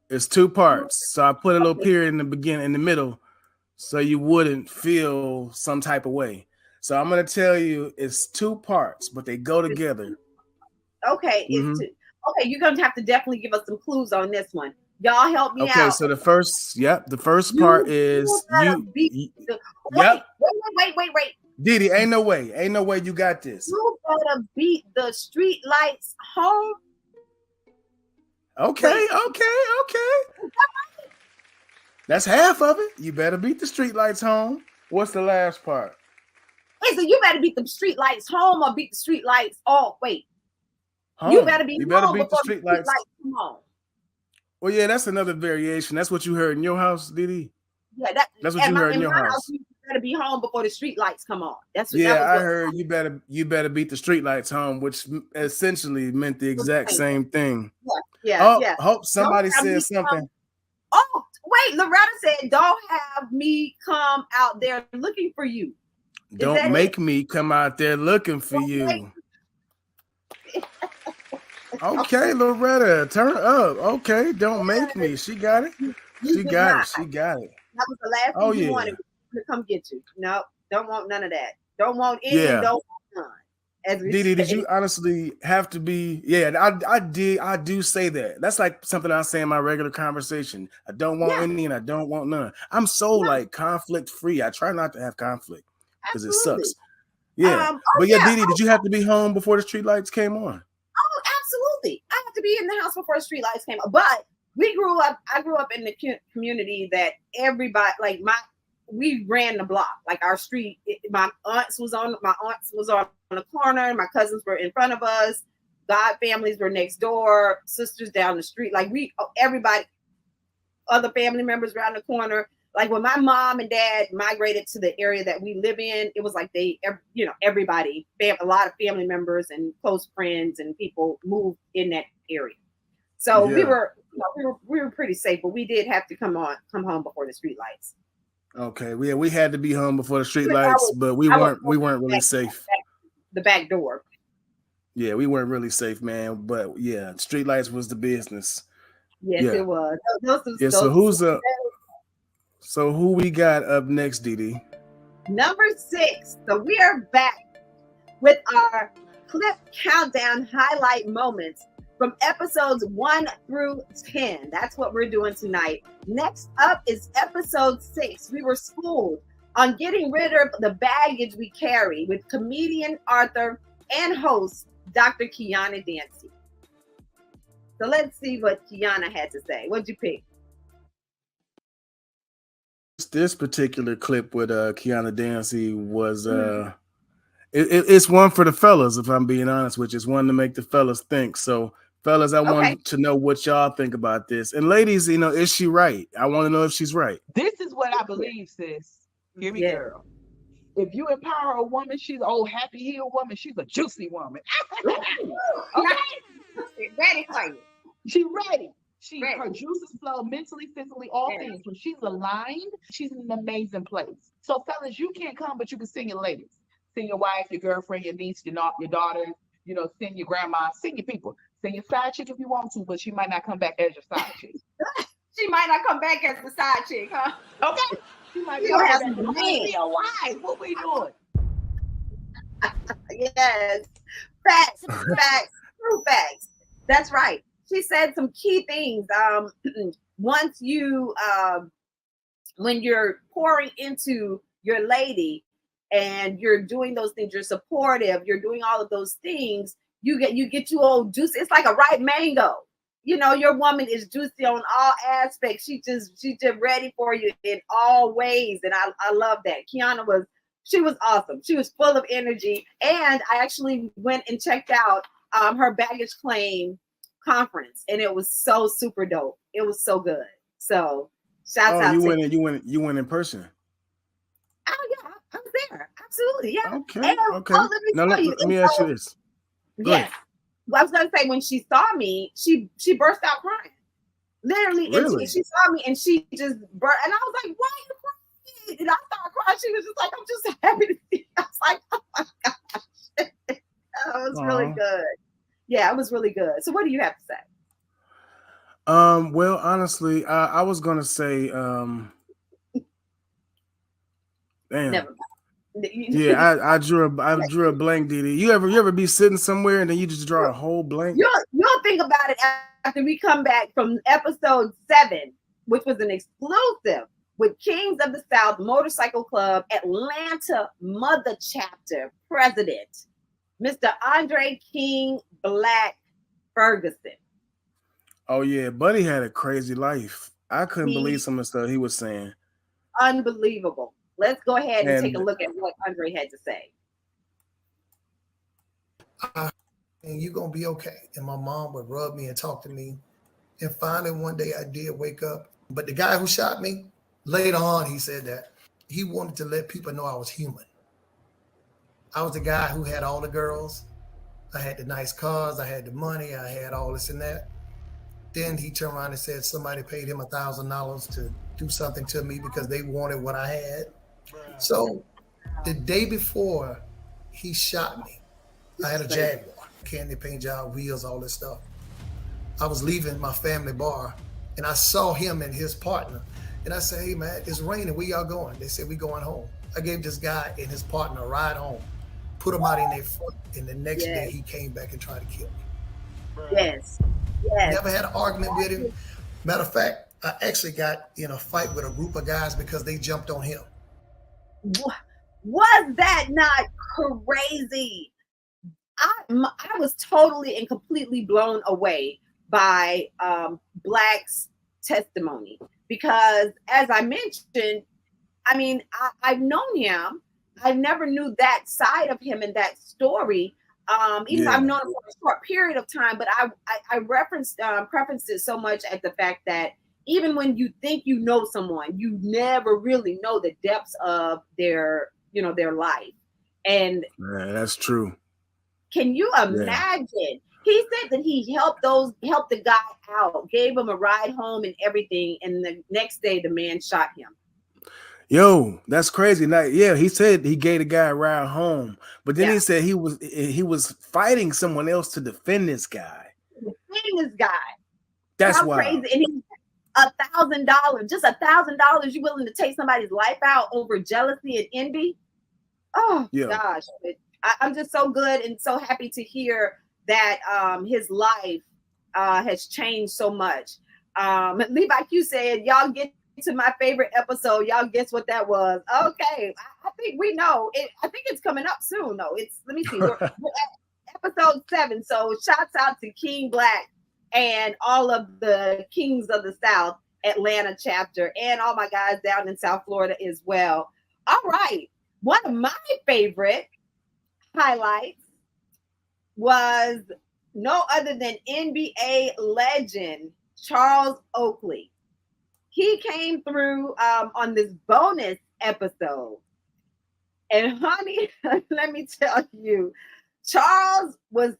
it's two parts. So I put a little period in the beginning, in the middle, so you wouldn't feel some type of way. So I'm gonna tell you it's two parts, but they go together. Okay, it's two. Okay, you're gonna have to definitely give us some clues on this one. Y'all help me out. Okay, so the first part is Wait. DiDi, ain't no way you got this. You better beat the street lights home. Okay. That's half of it. You better beat the street lights home. What's the last part? So you better beat the street lights home or beat the street lights. Oh, wait. Home. You better beat the street lights. Come on. Well, yeah, that's another variation. That's what you heard in your house, DiDi. Yeah, that's what you heard in your house. You better be home before the street lights come on. That's what. I heard you better beat the street lights home, which essentially meant the exact same thing. Yeah. Hope somebody said something. Wait, Loretta said, "Don't have me come out there looking for you." Don't make me come out there looking for you. Okay, Loretta, turn up. Okay, don't make me. She got it. She got it. She got it. That was the last thing you wanted to come get you. No, don't want none of that. Don't want any and don't want none. As we DiDi, did you honestly have to be? Yeah, I do say that. That's like something I say in my regular conversation. I don't want any and I don't want none. I'm so like conflict free. I try not to have conflict because it sucks. Yeah. But DiDi, did you have to be home before the street lights came on? Oh, absolutely. I have to be in the house before the street lights came on. But I grew up in the community that everybody, like we ran the block. Like our street, my aunts was on the corner, my cousins were in front of us, God families were next door, sisters down the street. Like everybody, other family members around the corner. Like when my mom and dad migrated to the area that we live in, it was like everybody, a lot of family members and close friends and people moved in that area. So we were pretty safe, but we did have to come home before the street lights. Okay, we had to be home before the street lights, but we weren't really safe. The back door. Yeah, we weren't really safe, man. But yeah, street lights was the business. Yes, it was. So who we got up next, DiDi? Number 6. So we are back with our clip countdown highlight moments from episodes 1 through 10. That's what we're doing tonight. Next up is episode 6. We were schooled on getting rid of the baggage we carry with comedian, author, and host Dr. Kiana Dancy. So let's see what Kiana had to say. What'd you pick? This particular clip with Kiana Dancy was it's one for the fellas, if I'm being honest, which is one to make the fellas think. So fellas, I want to know what y'all think about this. And ladies, is she right? I want to know if she's right. This is what I believe, sis. Hear me, girl. If you empower a woman, she's an old happy heel woman. She's a juicy woman. Okay. Ready for you. She's ready. Her juices flow mentally, physically, all things. When she's aligned, she's in an amazing place. So, fellas, you can't come, but you can sing your ladies. Sing your wife, your girlfriend, your niece, your daughter, sing your grandma, sing your people. Sing your side chick if you want to, but she might not come back as your side chick. She might not come back as the side chick, huh? Okay. She might be your wife. What we doing? Yes. Facts. True facts. That's right. She said some key things. Once you, when you're pouring into your lady and you're doing those things, you're supportive, you're doing all of those things, you get you all juicy. It's like a ripe mango. Your woman is juicy on all aspects. She's just ready for you in all ways. And I love that. Kiana was awesome. She was full of energy. And I actually went and checked out her baggage claim conference, and it was so super dope. It was so good. So shouts out. You went in person. Oh yeah, I was there. Absolutely, yeah. Okay. Let me ask you this. Yes. Well, I was gonna say when she saw me, she burst out crying. Literally, really? And she saw me and she just burst. And I was like, "Why are you crying?" And I started crying. She was just like, "I'm just happy to see you." I was like, "Oh my gosh." That was really good. Yeah, it was really good. So what do you have to say? Well, honestly, I was gonna say, damn. Never mind. Yeah, I drew a blank, DiDi. You ever be sitting somewhere and then you just draw a whole blank? You'll think about it after we come back from episode 7, which was an exclusive with Kings of the South Motorcycle Club Atlanta Mother Chapter President, Mr. Andre King Black Ferguson. Oh yeah, Buddy had a crazy life. I couldn't believe some of the stuff he was saying. Unbelievable. Let's go ahead and take a look at what Andre had to say. And you're going to be okay. And my mom would rub me and talk to me. And finally, one day I did wake up. But the guy who shot me, later on, he said that he wanted to let people know I was human. I was the guy who had all the girls. I had the nice cars. I had the money. I had all this and that. Then he turned around and said somebody paid him $1,000 to do something to me because they wanted what I had. So the day before he shot me, I had a Jaguar, candy paint job, wheels, all this stuff. I was leaving my family bar and I saw him and his partner. And I said, hey man, it's raining, where y'all going? They said, we going home. I gave this guy and his partner a ride home, put them out in their foot, and the next day he came back and tried to kill me. Yes. Never had an argument with him. Matter of fact, I actually got in a fight with a group of guys because they jumped on him. Was that not crazy? I was totally and completely blown away by Black's testimony because, as I mentioned, I mean, I've known him. I never knew that side of him and that story. Even though I've known him for a short period of time, but I referenced preferenced it so much at the fact that even when you think you know someone, you never really know the depths of their life. And that's true. Can you imagine? He said that he helped the guy out, gave him a ride home and everything, and the next day the man shot him. Yo, that's crazy. Now, he said he gave the guy a ride home, but then he said he was fighting someone else to defend this guy. That's how wild. Crazy. And he $1,000, just $1,000. You willing to take somebody's life out over jealousy and envy? Oh gosh, I'm just so good and so happy to hear that his life has changed so much. Levi Q said, y'all get to my favorite episode. Y'all guess what that was? Okay, I think we know it. I think it's coming up soon though. Let me see, we're at episode 7. So shouts out to King Black and all of the Kings of the South Atlanta chapter and all my guys down in South Florida as well. All right, one of my favorite highlights was no other than NBA legend Charles Oakley. He came through on this bonus episode. And honey, let me tell you, Charles is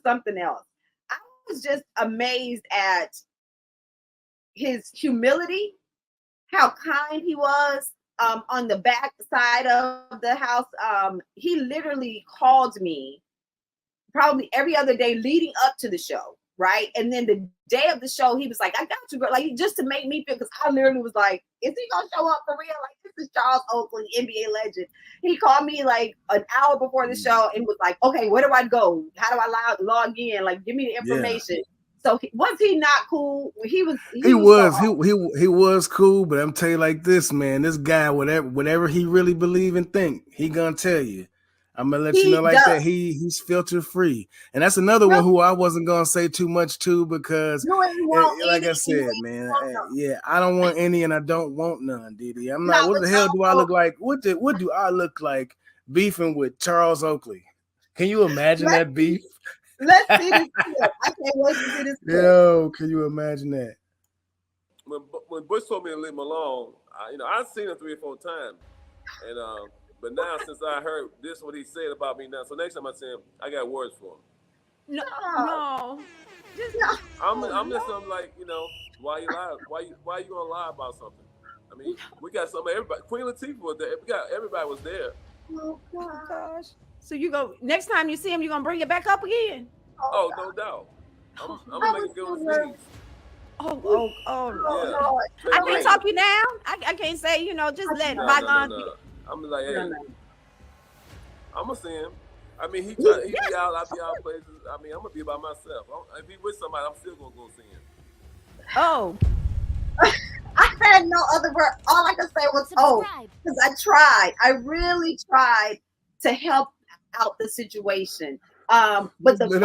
something else. I was just amazed at his humility, how kind he was. On the back side of the house, he literally called me probably every other day leading up to the show, right? And then the day of the show, he was like, I got you, girl. Like, just to make me feel, because I literally was like, is he gonna show up for real? Like, this is Charles Oakley, NBA legend. He called me like an hour before the show and was like, okay, where do I go? How do I log in? Like, give me the information. So was he not cool? He was cool, but I'm telling you like this, man, this guy, whatever he really believe and think, he gonna tell you. I'm gonna let you know like that. He's filter free, and that's another one who I wasn't gonna say too much to because, like I said, man, I don't want any, and I don't want none, DiDi. I'm not. What the hell do I look like? What do I look like beefing with Charles Oakley? Can you imagine that beef? Let's see this clip. I can't wait to see this clip. Yo, can you imagine that? When Bush told me to leave him alone, I've seen him 3 or 4 times, and but now since I heard this, what he said about me now, so next time I see him, I got words for him. No. I'm just like, why you lie? Why you gonna lie about something? I mean, we got everybody. Queen Latifah was there. Everybody was there. Oh gosh. So you go next time you see him, you're gonna bring it back up again? Oh, no doubt. I'm gonna make it go to sleep. Oh, yeah. I can't talk you down. I can't say, just let bygones. I'm like, hey, I'm gonna see him. I mean, he be out, I be out places. I mean, I'm gonna be by myself. If he with somebody, I'm still gonna go see him. Oh. I had no other word. All I could say was, because I really tried to help out the situation. But let me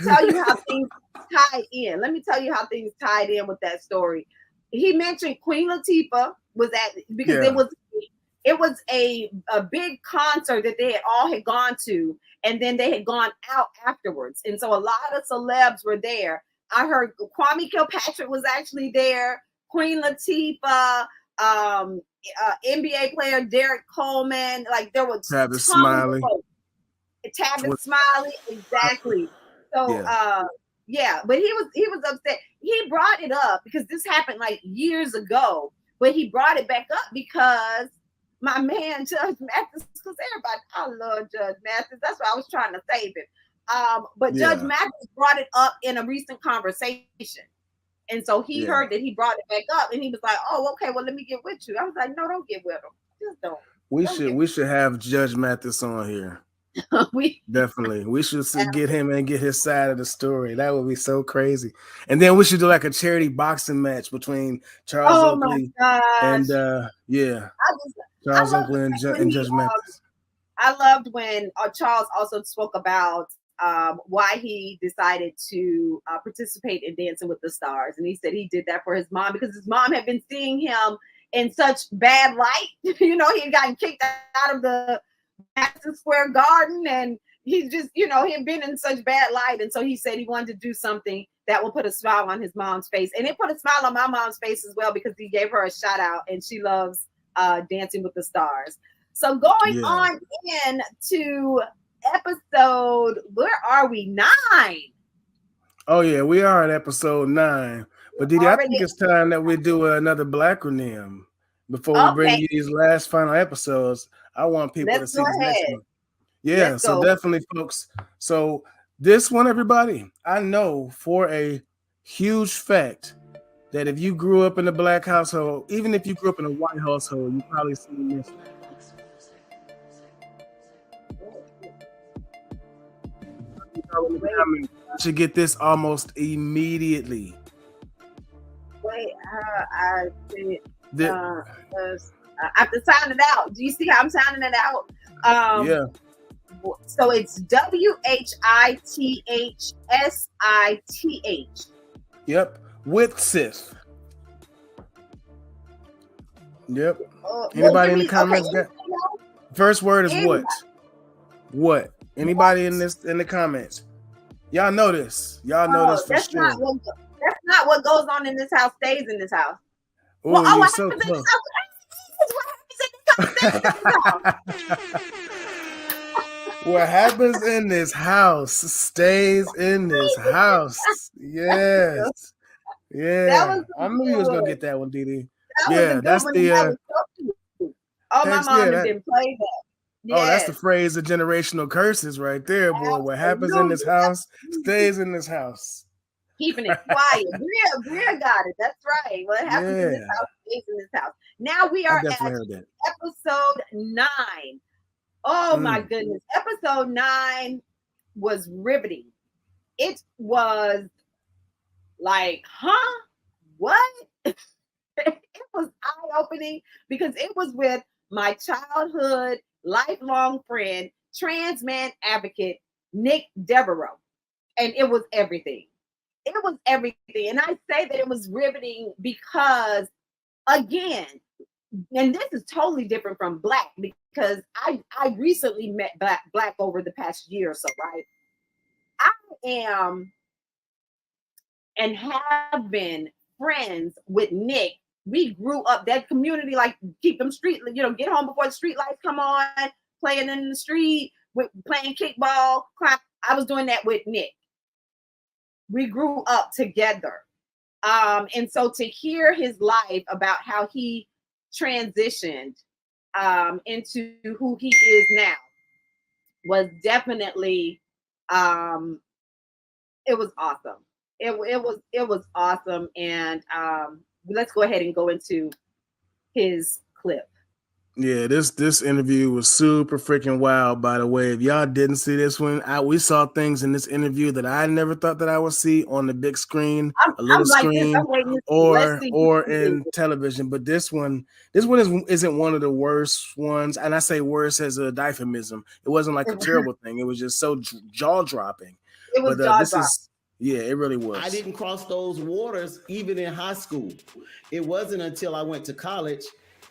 tell you how things tied in. Let me tell you how things tied in with that story. He mentioned Queen Latifah was because it was a big concert that they had gone to, and then they had gone out afterwards. And so a lot of celebs were there. I heard Kwame Kilpatrick was actually there, Queen Latifah, NBA player Derek Coleman, like there was Tavis Smiley. Tavis Smiley, exactly. So Yeah, but he was upset. He brought it up because this happened like years ago, but he brought it back up because my man Judge Mathis, because everybody, I love Judge Mathis. That's why I was trying to save him. But Judge Mathis brought it up in a recent conversation. And so he heard that he brought it back up and he was like, oh, okay, well, let me get with you. I was like, no, don't get with him. Just don't. We should have Judge Mathis on here. Definitely. We should get him and get his side of the story. That would be so crazy. And then we should do like a charity boxing match between Charles Oakley and Charles Oakley and Judge Mathis. I loved when Charles also spoke about why he decided to participate in Dancing with the Stars. And he said he did that for his mom because his mom had been seeing him in such bad light. You know, he had gotten kicked out of the Madison Square Garden and he just, you know, he had been in such bad light. And so he said he wanted to do something that will put a smile on his mom's face. And it put a smile on my mom's face as well because he gave her a shout out and she loves Dancing with the Stars. So going on in to episode, where are we? 9. Oh yeah, we are at episode 9. But DiDi, I think it's time that we do another Blacronym before we bring you these last final episodes. I want people to see this next one. Yeah, so definitely, folks. So this one, everybody, I know for a huge fact that if you grew up in a Black household, even if you grew up in a white household, you probably seen this. You should get this almost immediately. Wait, I have to sound it out. Do you see how I'm sounding it out? So it's WHITHSITH. Yep, with Sith. Yep. Anybody in the comments got? First word is what? What? Anybody in the comments? Y'all know this. Y'all know this for sure. That's not what goes on in this house stays in this house. What happens in this house? What happens in this house stays in this house. Yes. Yeah. I knew you was gonna get that one, DiDi. Yeah, that's the my mom didn't play that. Yes. Oh, that's the phrase of generational curses right there, boy. What happens in this house stays in this house. Keeping it quiet. Bria got it. That's right. What happens in this house stays in this house. Now we are at episode 9. Oh my goodness. Episode 9 was riveting. It was like, huh? What? It was eye-opening because it was with my childhood lifelong friend, trans man advocate, Nick Devereaux. And it was everything. It was everything. And I say that it was riveting because, again, and this is totally different from Black because I recently met Black over the past year or so, right? I am and have been friends with Nick. We grew up that community, like keep them street, get home before the street lights come on, playing in the street, playing kickball. I was doing that with Nick. We grew up together. And so to hear his life about how he transitioned into who he is now was definitely, it was awesome. It was awesome. And let's go ahead and go into his clip. Yeah, this interview was super freaking wild, by the way. If y'all didn't see this one, we saw things in this interview that I never thought that I would see on the big screen, screen, or in television. But this one isn't one of the worst ones. And I say worse as a euphemism. It wasn't like a terrible thing. It was just so jaw-dropping. It was jaw-dropping. Yeah, it really was. I didn't cross those waters even in high school. It wasn't until I went to college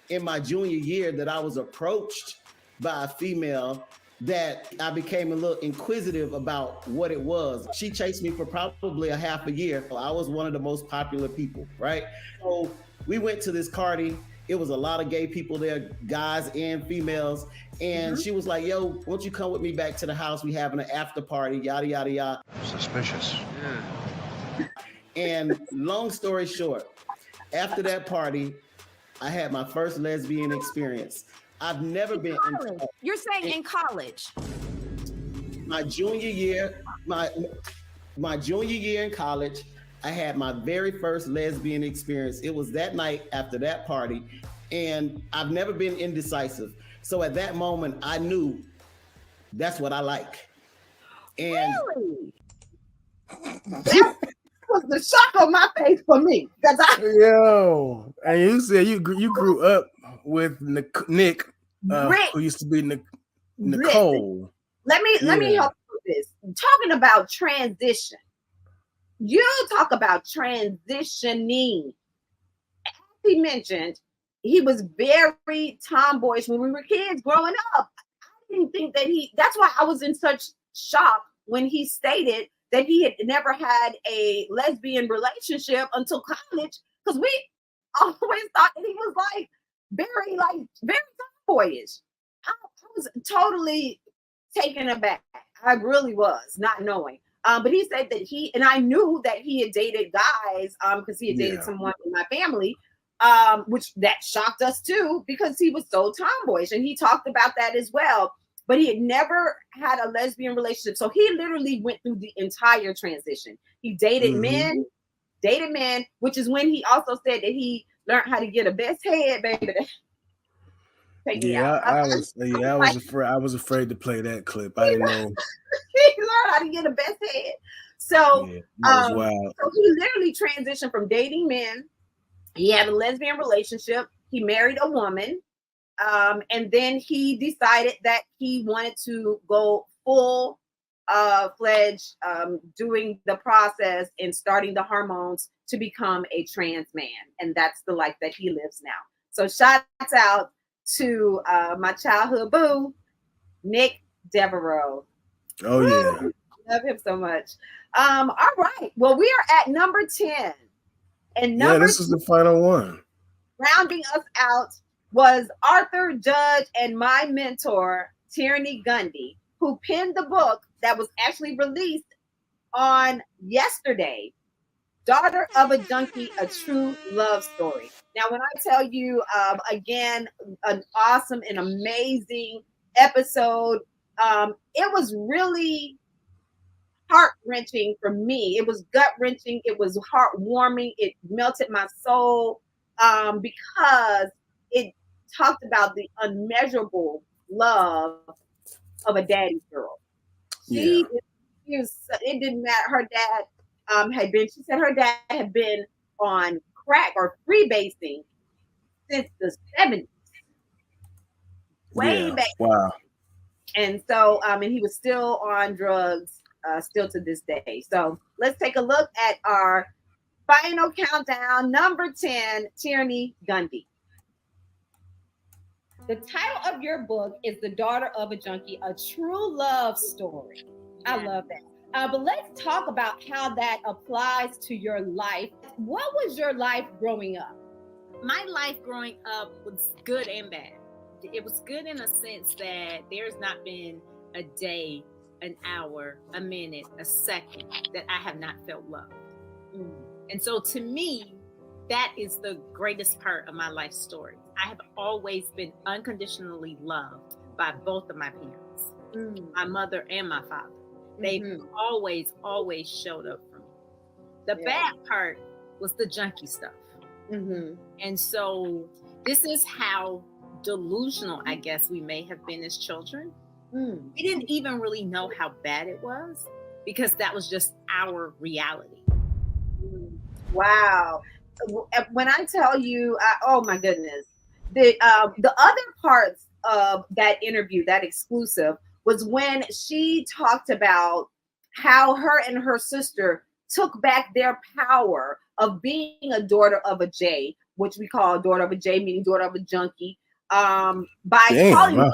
in my junior year that I was approached by a female that I became a little inquisitive about what it was. She chased me for probably a half a year. I was one of the most popular people, right? So we went to this party. It was a lot of gay people there, guys and females. And she was like, yo, won't you come with me back to the house? We having an after party, yada, yada, yada. Suspicious. Yeah. And long story short, after that party, I had my first lesbian experience. I've never been in You're saying in college. My junior year, my junior year in college, I had my very first lesbian experience. It was that night after that party, and I've never been indecisive. So at that moment, I knew that's what I like. And really? That was the shock on my face for me. Yo, and you said you grew up with Nick, who used to be Nicole. Let me help you with this. Talking about transition. You talk about transitioning. As he mentioned, he was very tomboyish when we were kids growing up. I didn't think that that's why I was in such shock when he stated that he had never had a lesbian relationship until college, because we always thought that he was very tomboyish. I was totally taken aback. I really was, not knowing. But he said that and I knew that he had dated guys, because he had dated someone in my family, which that shocked us too, because he was so tomboyish, and he talked about that as well. But he had never had a lesbian relationship. So he literally went through the entire transition. He dated men, which is when he also said that he learned how to get a best head, baby. I was afraid to play that clip. I didn't know. He learned how to get a best head. So, that was wild. So he literally transitioned from dating men. He had a lesbian relationship. He married a woman. And then he decided that he wanted to go full fledged, doing the process and starting the hormones to become a trans man. And that's the life that he lives now. So shouts out to my childhood boo, Nick Devereaux. Oh, yeah. Love him so much. All right. Well, we are at number 10. And this is the final one. Rounding us out was Arthur Judge and my mentor, Tierney Gundy, who penned the book that was actually released on yesterday, Daughter of a Junkie, A True Love Story. Now, when I tell you, again, an awesome and amazing episode, it was really heart-wrenching for me. It was gut-wrenching. It was heartwarming. It melted my soul because it talked about the unmeasurable love of a daddy's girl. It didn't matter. Her dad she said her dad had been on crack or freebasing since the 70s. Way back. Wow. And so, and he was still on drugs, still to this day. So let's take a look at our final countdown. Number 10, Tierney Gundy. The title of your book is The Daughter of a Junkie, A True Love Story. I love that. But let's talk about how that applies to your life. What was your life growing up? My life growing up was good and bad. It was good in a sense that there's not been a day, an hour, a minute, a second that I have not felt love. And so to me, that is the greatest part of my life story. I have always been unconditionally loved by both of my parents, my mother and my father. They've always showed up for me. The bad part was the junkie stuff. And so this is how delusional, I guess, we may have been as children. We didn't even really know how bad it was because that was just our reality. Wow. When I tell you, oh my goodness, the other parts of that interview, that exclusive, was when she talked about how her and her sister took back their power of being a daughter of a J, which we call a daughter of a J, meaning daughter of a junkie, by calling themselves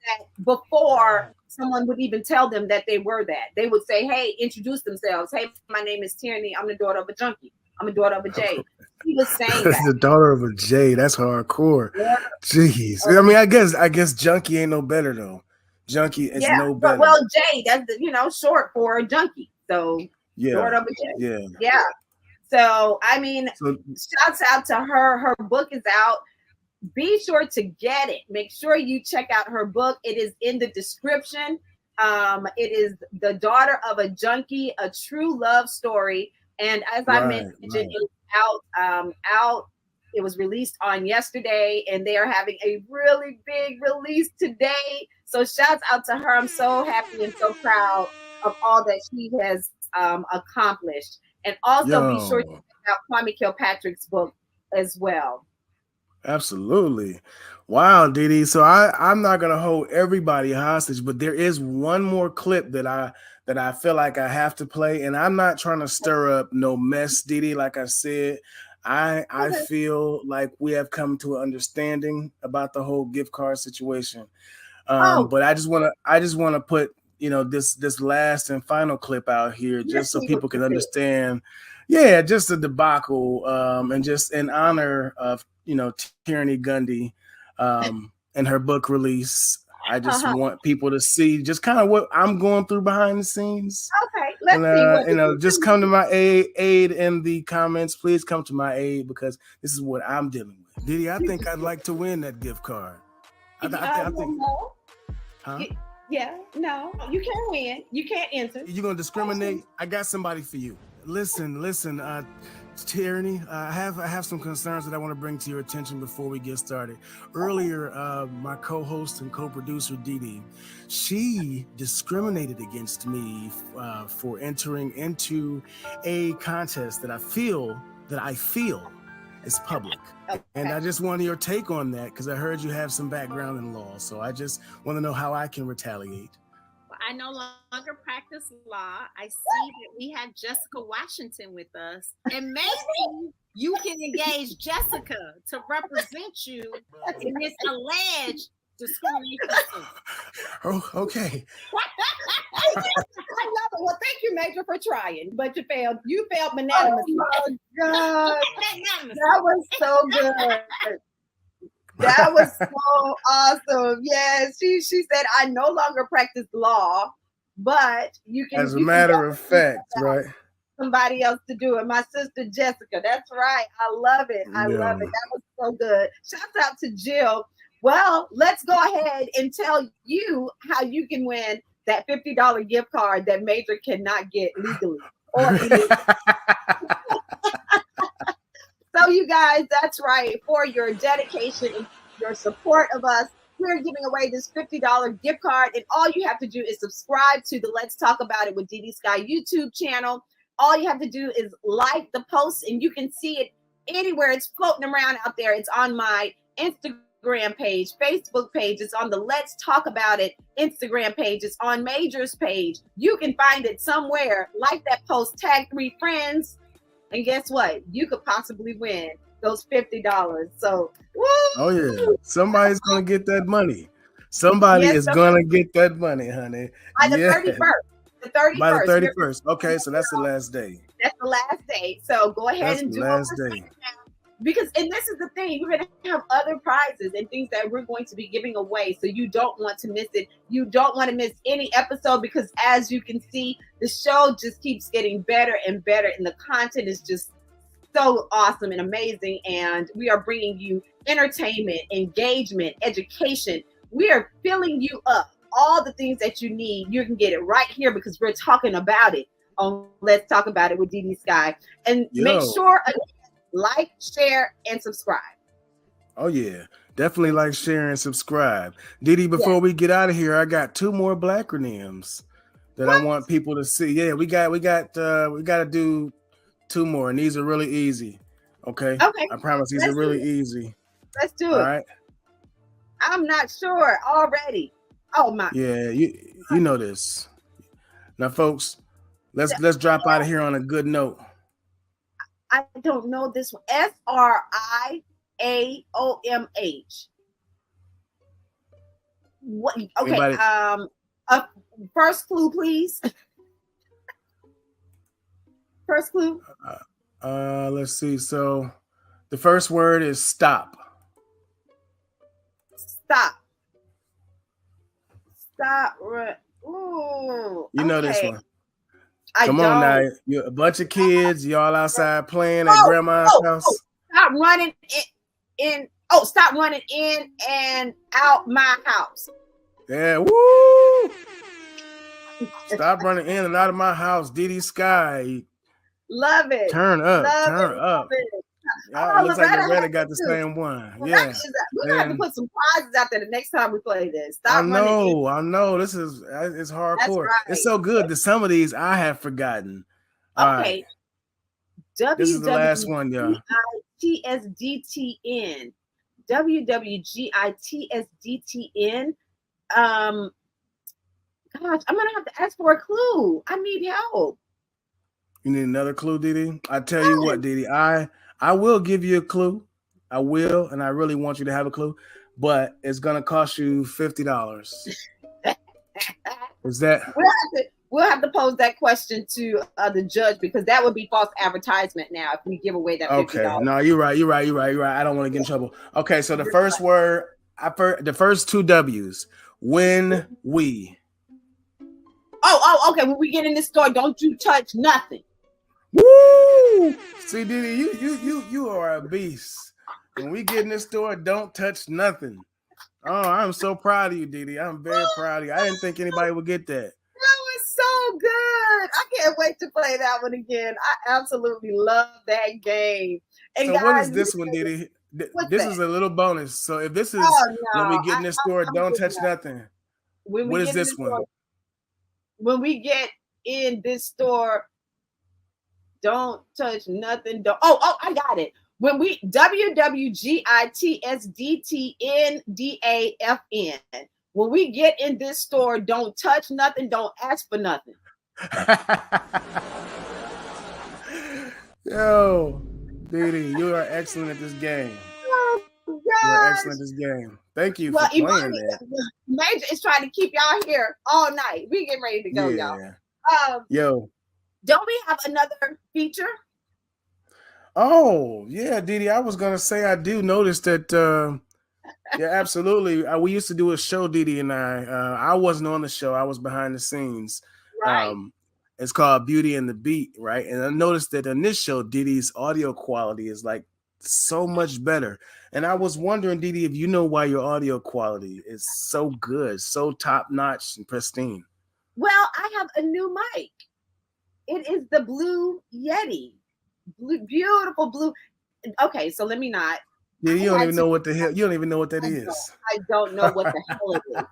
that before someone would even tell them that they were that. They would say, hey, introduce themselves. Hey, my name is Tierney. I'm the daughter of a junkie. I'm a daughter of a J. He was saying that. The daughter of a J. That's hardcore. Yeah. Jeez. I mean, I guess junkie ain't no better though. Junkie is no better. Well, J, that's short for junkie. So Yeah. Yeah. Yeah. So I mean, shouts out to her. Her book is out. Be sure to get it. Make sure you check out her book. It is in the description. It is The Daughter of a Junkie, a true love story. And as I mentioned, it's out. It was released on yesterday, and they are having a really big release today. So shouts out to her. I'm so happy and so proud of all that she has accomplished. And also be sure to check out Kwame Kilpatrick's book as well. Absolutely. Wow, DiDi. So I'm not gonna hold everybody hostage, but there is one more clip that I feel like I have to play, and I'm not trying to stir up no mess, DiDi. Like I said, I feel like we have come to an understanding about the whole gift card situation. But I just wanna put this last and final clip out here just so people can understand. Yeah, just a debacle, and just in honor of Tyranny Gundy, and her book release. I just want people to see just kind of what I'm going through behind the scenes. Okay, let's see. Just come to my aid in the comments. Please come to my aid because this is what I'm dealing with. DiDi, I think I'd like to win that gift card. I think. Huh? Yeah, no, you can't win. You can't enter. You're gonna discriminate? I got somebody for you. Listen, Tyranny, I have some concerns that I want to bring to your attention before we get started. Earlier, my co-host and co-producer DiDi, she discriminated against me for entering into a contest that I feel is public. Okay. And I just wanted your take on that because I heard you have some background in law. So I just want to know how I can retaliate. I no longer practice law. I see that we have Jessica Washington with us, and maybe you can engage Jessica to represent you in this alleged discrimination. Oh, okay. I love it. Well, thank you, Maejor, for trying, but you failed. You failed unanimously. Oh my God, that was so good. That was so awesome. Yes, she said, I no longer practice law, but you can. As a matter of fact, right? Somebody else to do it. My sister Jessica. That's right. I love it. I love it. That was so good. Shouts out to Jill. Well, let's go ahead and tell you how you can win that $50 gift card that Maejor cannot get legally or illegally. So you guys, that's right. For your dedication and your support of us, we're giving away this $50 gift card. And all you have to do is subscribe to the Let's Talk About It with DiDi Skky YouTube channel. All you have to do is like the post, and you can see it anywhere. It's floating around out there. It's on my Instagram page, Facebook page. It's on the Let's Talk About It Instagram page. It's on Maejor's page. You can find it somewhere. Like that post, tag 3 friends. And guess what? You could possibly win those $50. So, woo! Oh yeah, somebody's gonna get that money. Somebody is gonna get that money, honey. By the 31st. The 31st. By the 31st. Okay, so that's the last day. That's the last day. So go ahead and do the last day. Because, and this is the thing, we're going to have other prizes and things that we're going to be giving away. So you don't want to miss it. You don't want to miss any episode because, as you can see, the show just keeps getting better and better. And the content is just so awesome and amazing. And we are bringing you entertainment, engagement, education. We are filling you up. All the things that you need, you can get it right here because we're talking about it on Let's Talk About It with DiDi Skky. And make sure like, share, and subscribe. Oh yeah, definitely like, share, and subscribe. DiDi, before we get out of here, I got 2 more Blackronyms that I want people to see. Yeah, we got to do 2 more, and these are really easy. Okay. I promise these are really easy. Let's do it. All right. I'm not sure already. Oh my. Yeah, you know this. Now, folks, let's drop out of here on a good note. I don't know this one. SRIAOMH. What? Okay. First clue, please. First clue. Let's see. So, the first word is stop. Stop. Stop. Ooh. You know this one. Come on now, you a bunch of kids, y'all outside playing at grandma's house. Stop running in. Oh, stop running in and out my house. Yeah, woo! Stop running in and out of my house, DiDi Skky. Love it. Turn up, Love turn it, up. Oh, looks like Loretta got the same one. Yeah, we're gonna have to put some prizes out there the next time we play this. I know. This is it's hardcore. Right. It's so good that some of these I have forgotten. All right. This is the last one, y'all. WWGITSDTN. WWGITSDTN. Gosh, I'm gonna have to ask for a clue. I need help. You need another clue, DiDi? I tell you what, DiDi, I will give you a clue. I will, and I really want you to have a clue, but it's gonna cost you $50. Is that? We'll have to pose that question to the judge because that would be false advertisement now if we give away that $50. Okay, no, you're right. I don't want to get in trouble. Okay, so the first word, the first two W's. When we. Oh, okay. When we get in this store, don't you touch nothing. Woo! See, DiDi, you are a beast. When we get in this store, don't touch nothing. Oh, I'm so proud of you, DiDi. I'm very proud of you. I didn't think anybody would get that. That was so good. I can't wait to play that one again. I absolutely love that game. And so guys, what is this one, DiDi? This is a little bonus. So if this is when we get in this store, don't touch nothing. What is this one? When we get in this store, don't touch nothing. Oh, I got it. When we WWGITSDTNDAFN. When we get in this store, don't touch nothing. Don't ask for nothing. Yo, DiDi, you are excellent at this game. Oh, you are excellent at this game. Thank you for playing that. Maejor is trying to keep y'all here all night. We getting ready to go, y'all. Yo. Don't we have another feature? Oh, yeah, DiDi. I was gonna say I do notice that yeah, absolutely. We used to do a show, DiDi and I wasn't on the show, I was behind the scenes. Right. It's called Beauty and the Beat, right? And I noticed that in this show, DiDi's audio quality is like so much better. And I was wondering, DiDi, if you know why your audio quality is so good, so top-notch and pristine. Well, I have a new mic. It is the Blue Yeti. Beautiful blue. Okay, so let me not. Yeah, you don't even know what the hell. You don't even know what that is. I don't know what the hell it is.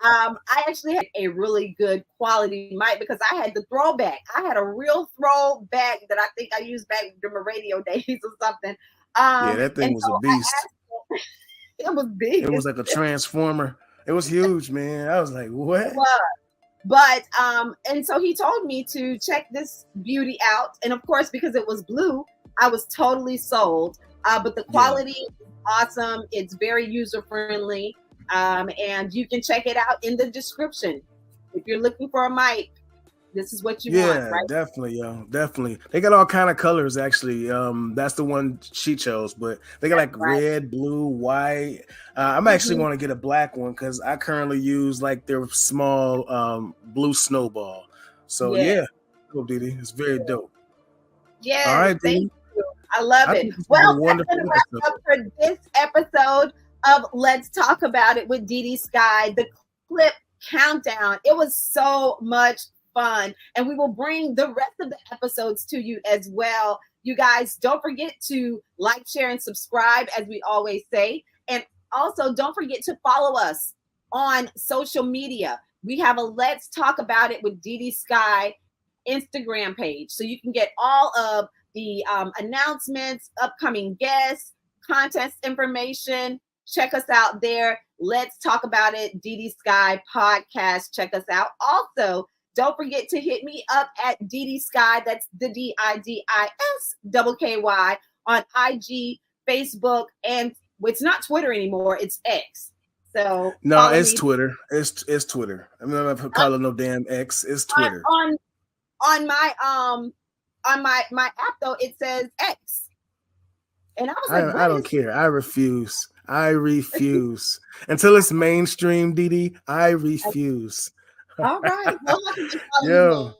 I actually had a really good quality mic because I had the throwback. I had a real throwback that I think I used back during my radio days or something. Yeah, that thing was a beast. It was big. It was like a transformer. It was huge, man. I was like, what? But and so he told me to check this beauty out, and of course, because it was blue, I was totally sold. But the quality is awesome. It's very user friendly, and you can check it out in the description. If you're looking for a mic, this is what you want, right? Definitely, yo, definitely. They got all kind of colors, actually. That's the one she chose, but they got like red, blue, white. I'm actually want to get a black one because I currently use like their small BlueSnowball. So yeah, cool, DiDi. It's very dope. Yeah. All right, thank you. I love it. Well, that's going to wrap up for this episode of Let's Talk About It with DiDi Skky. The clip countdown. It was so much fun, and we will bring the rest of the episodes to you as well. You guys, don't forget to like, share, and subscribe, as we always say. And also, don't forget to follow us on social media. We have a Let's Talk About It with DiDi Skky Instagram page, so you can get all of the announcements, upcoming guests, contest information. Check us out there. Let's Talk About It, DiDi Skky podcast. Check us out. Also, don't forget to hit me up at DiDi Skky. That's the DiDiSKky on IG, Facebook, and it's not Twitter anymore. It's X. So no, it's Twitter. It's Twitter. I'm not calling no damn X. It's Twitter. On my app though, it says X. And I was like, I don't care. I refuse. Until it's mainstream, DiDi. I refuse. All right. Well, Yo.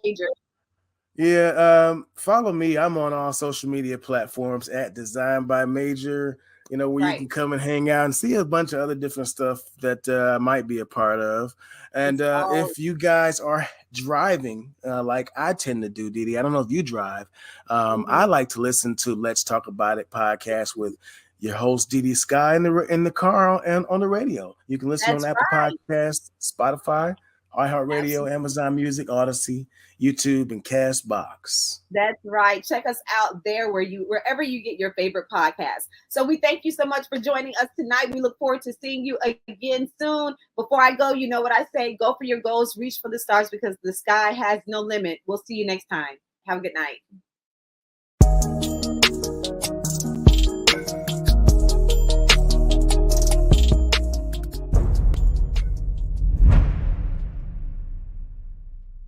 Yeah, follow me. I'm on all social media platforms at Design by Maejor. Where you can come and hang out and see a bunch of other different stuff that I might be a part of. And if you guys are driving, like I tend to do, DiDi, I don't know if you drive. I like to listen to Let's Talk About It podcast with your host DiDi Skky in the car and on the radio. You can listen on Apple Podcasts, Spotify, iHeartRadio, Amazon Music, Odyssey, YouTube, and Castbox. That's right. Check us out there wherever you get your favorite podcast. So we thank you so much for joining us tonight. We look forward to seeing you again soon. Before I go, you know what I say, go for your goals, reach for the stars, because the sky has no limit. We'll see you next time. Have a good night.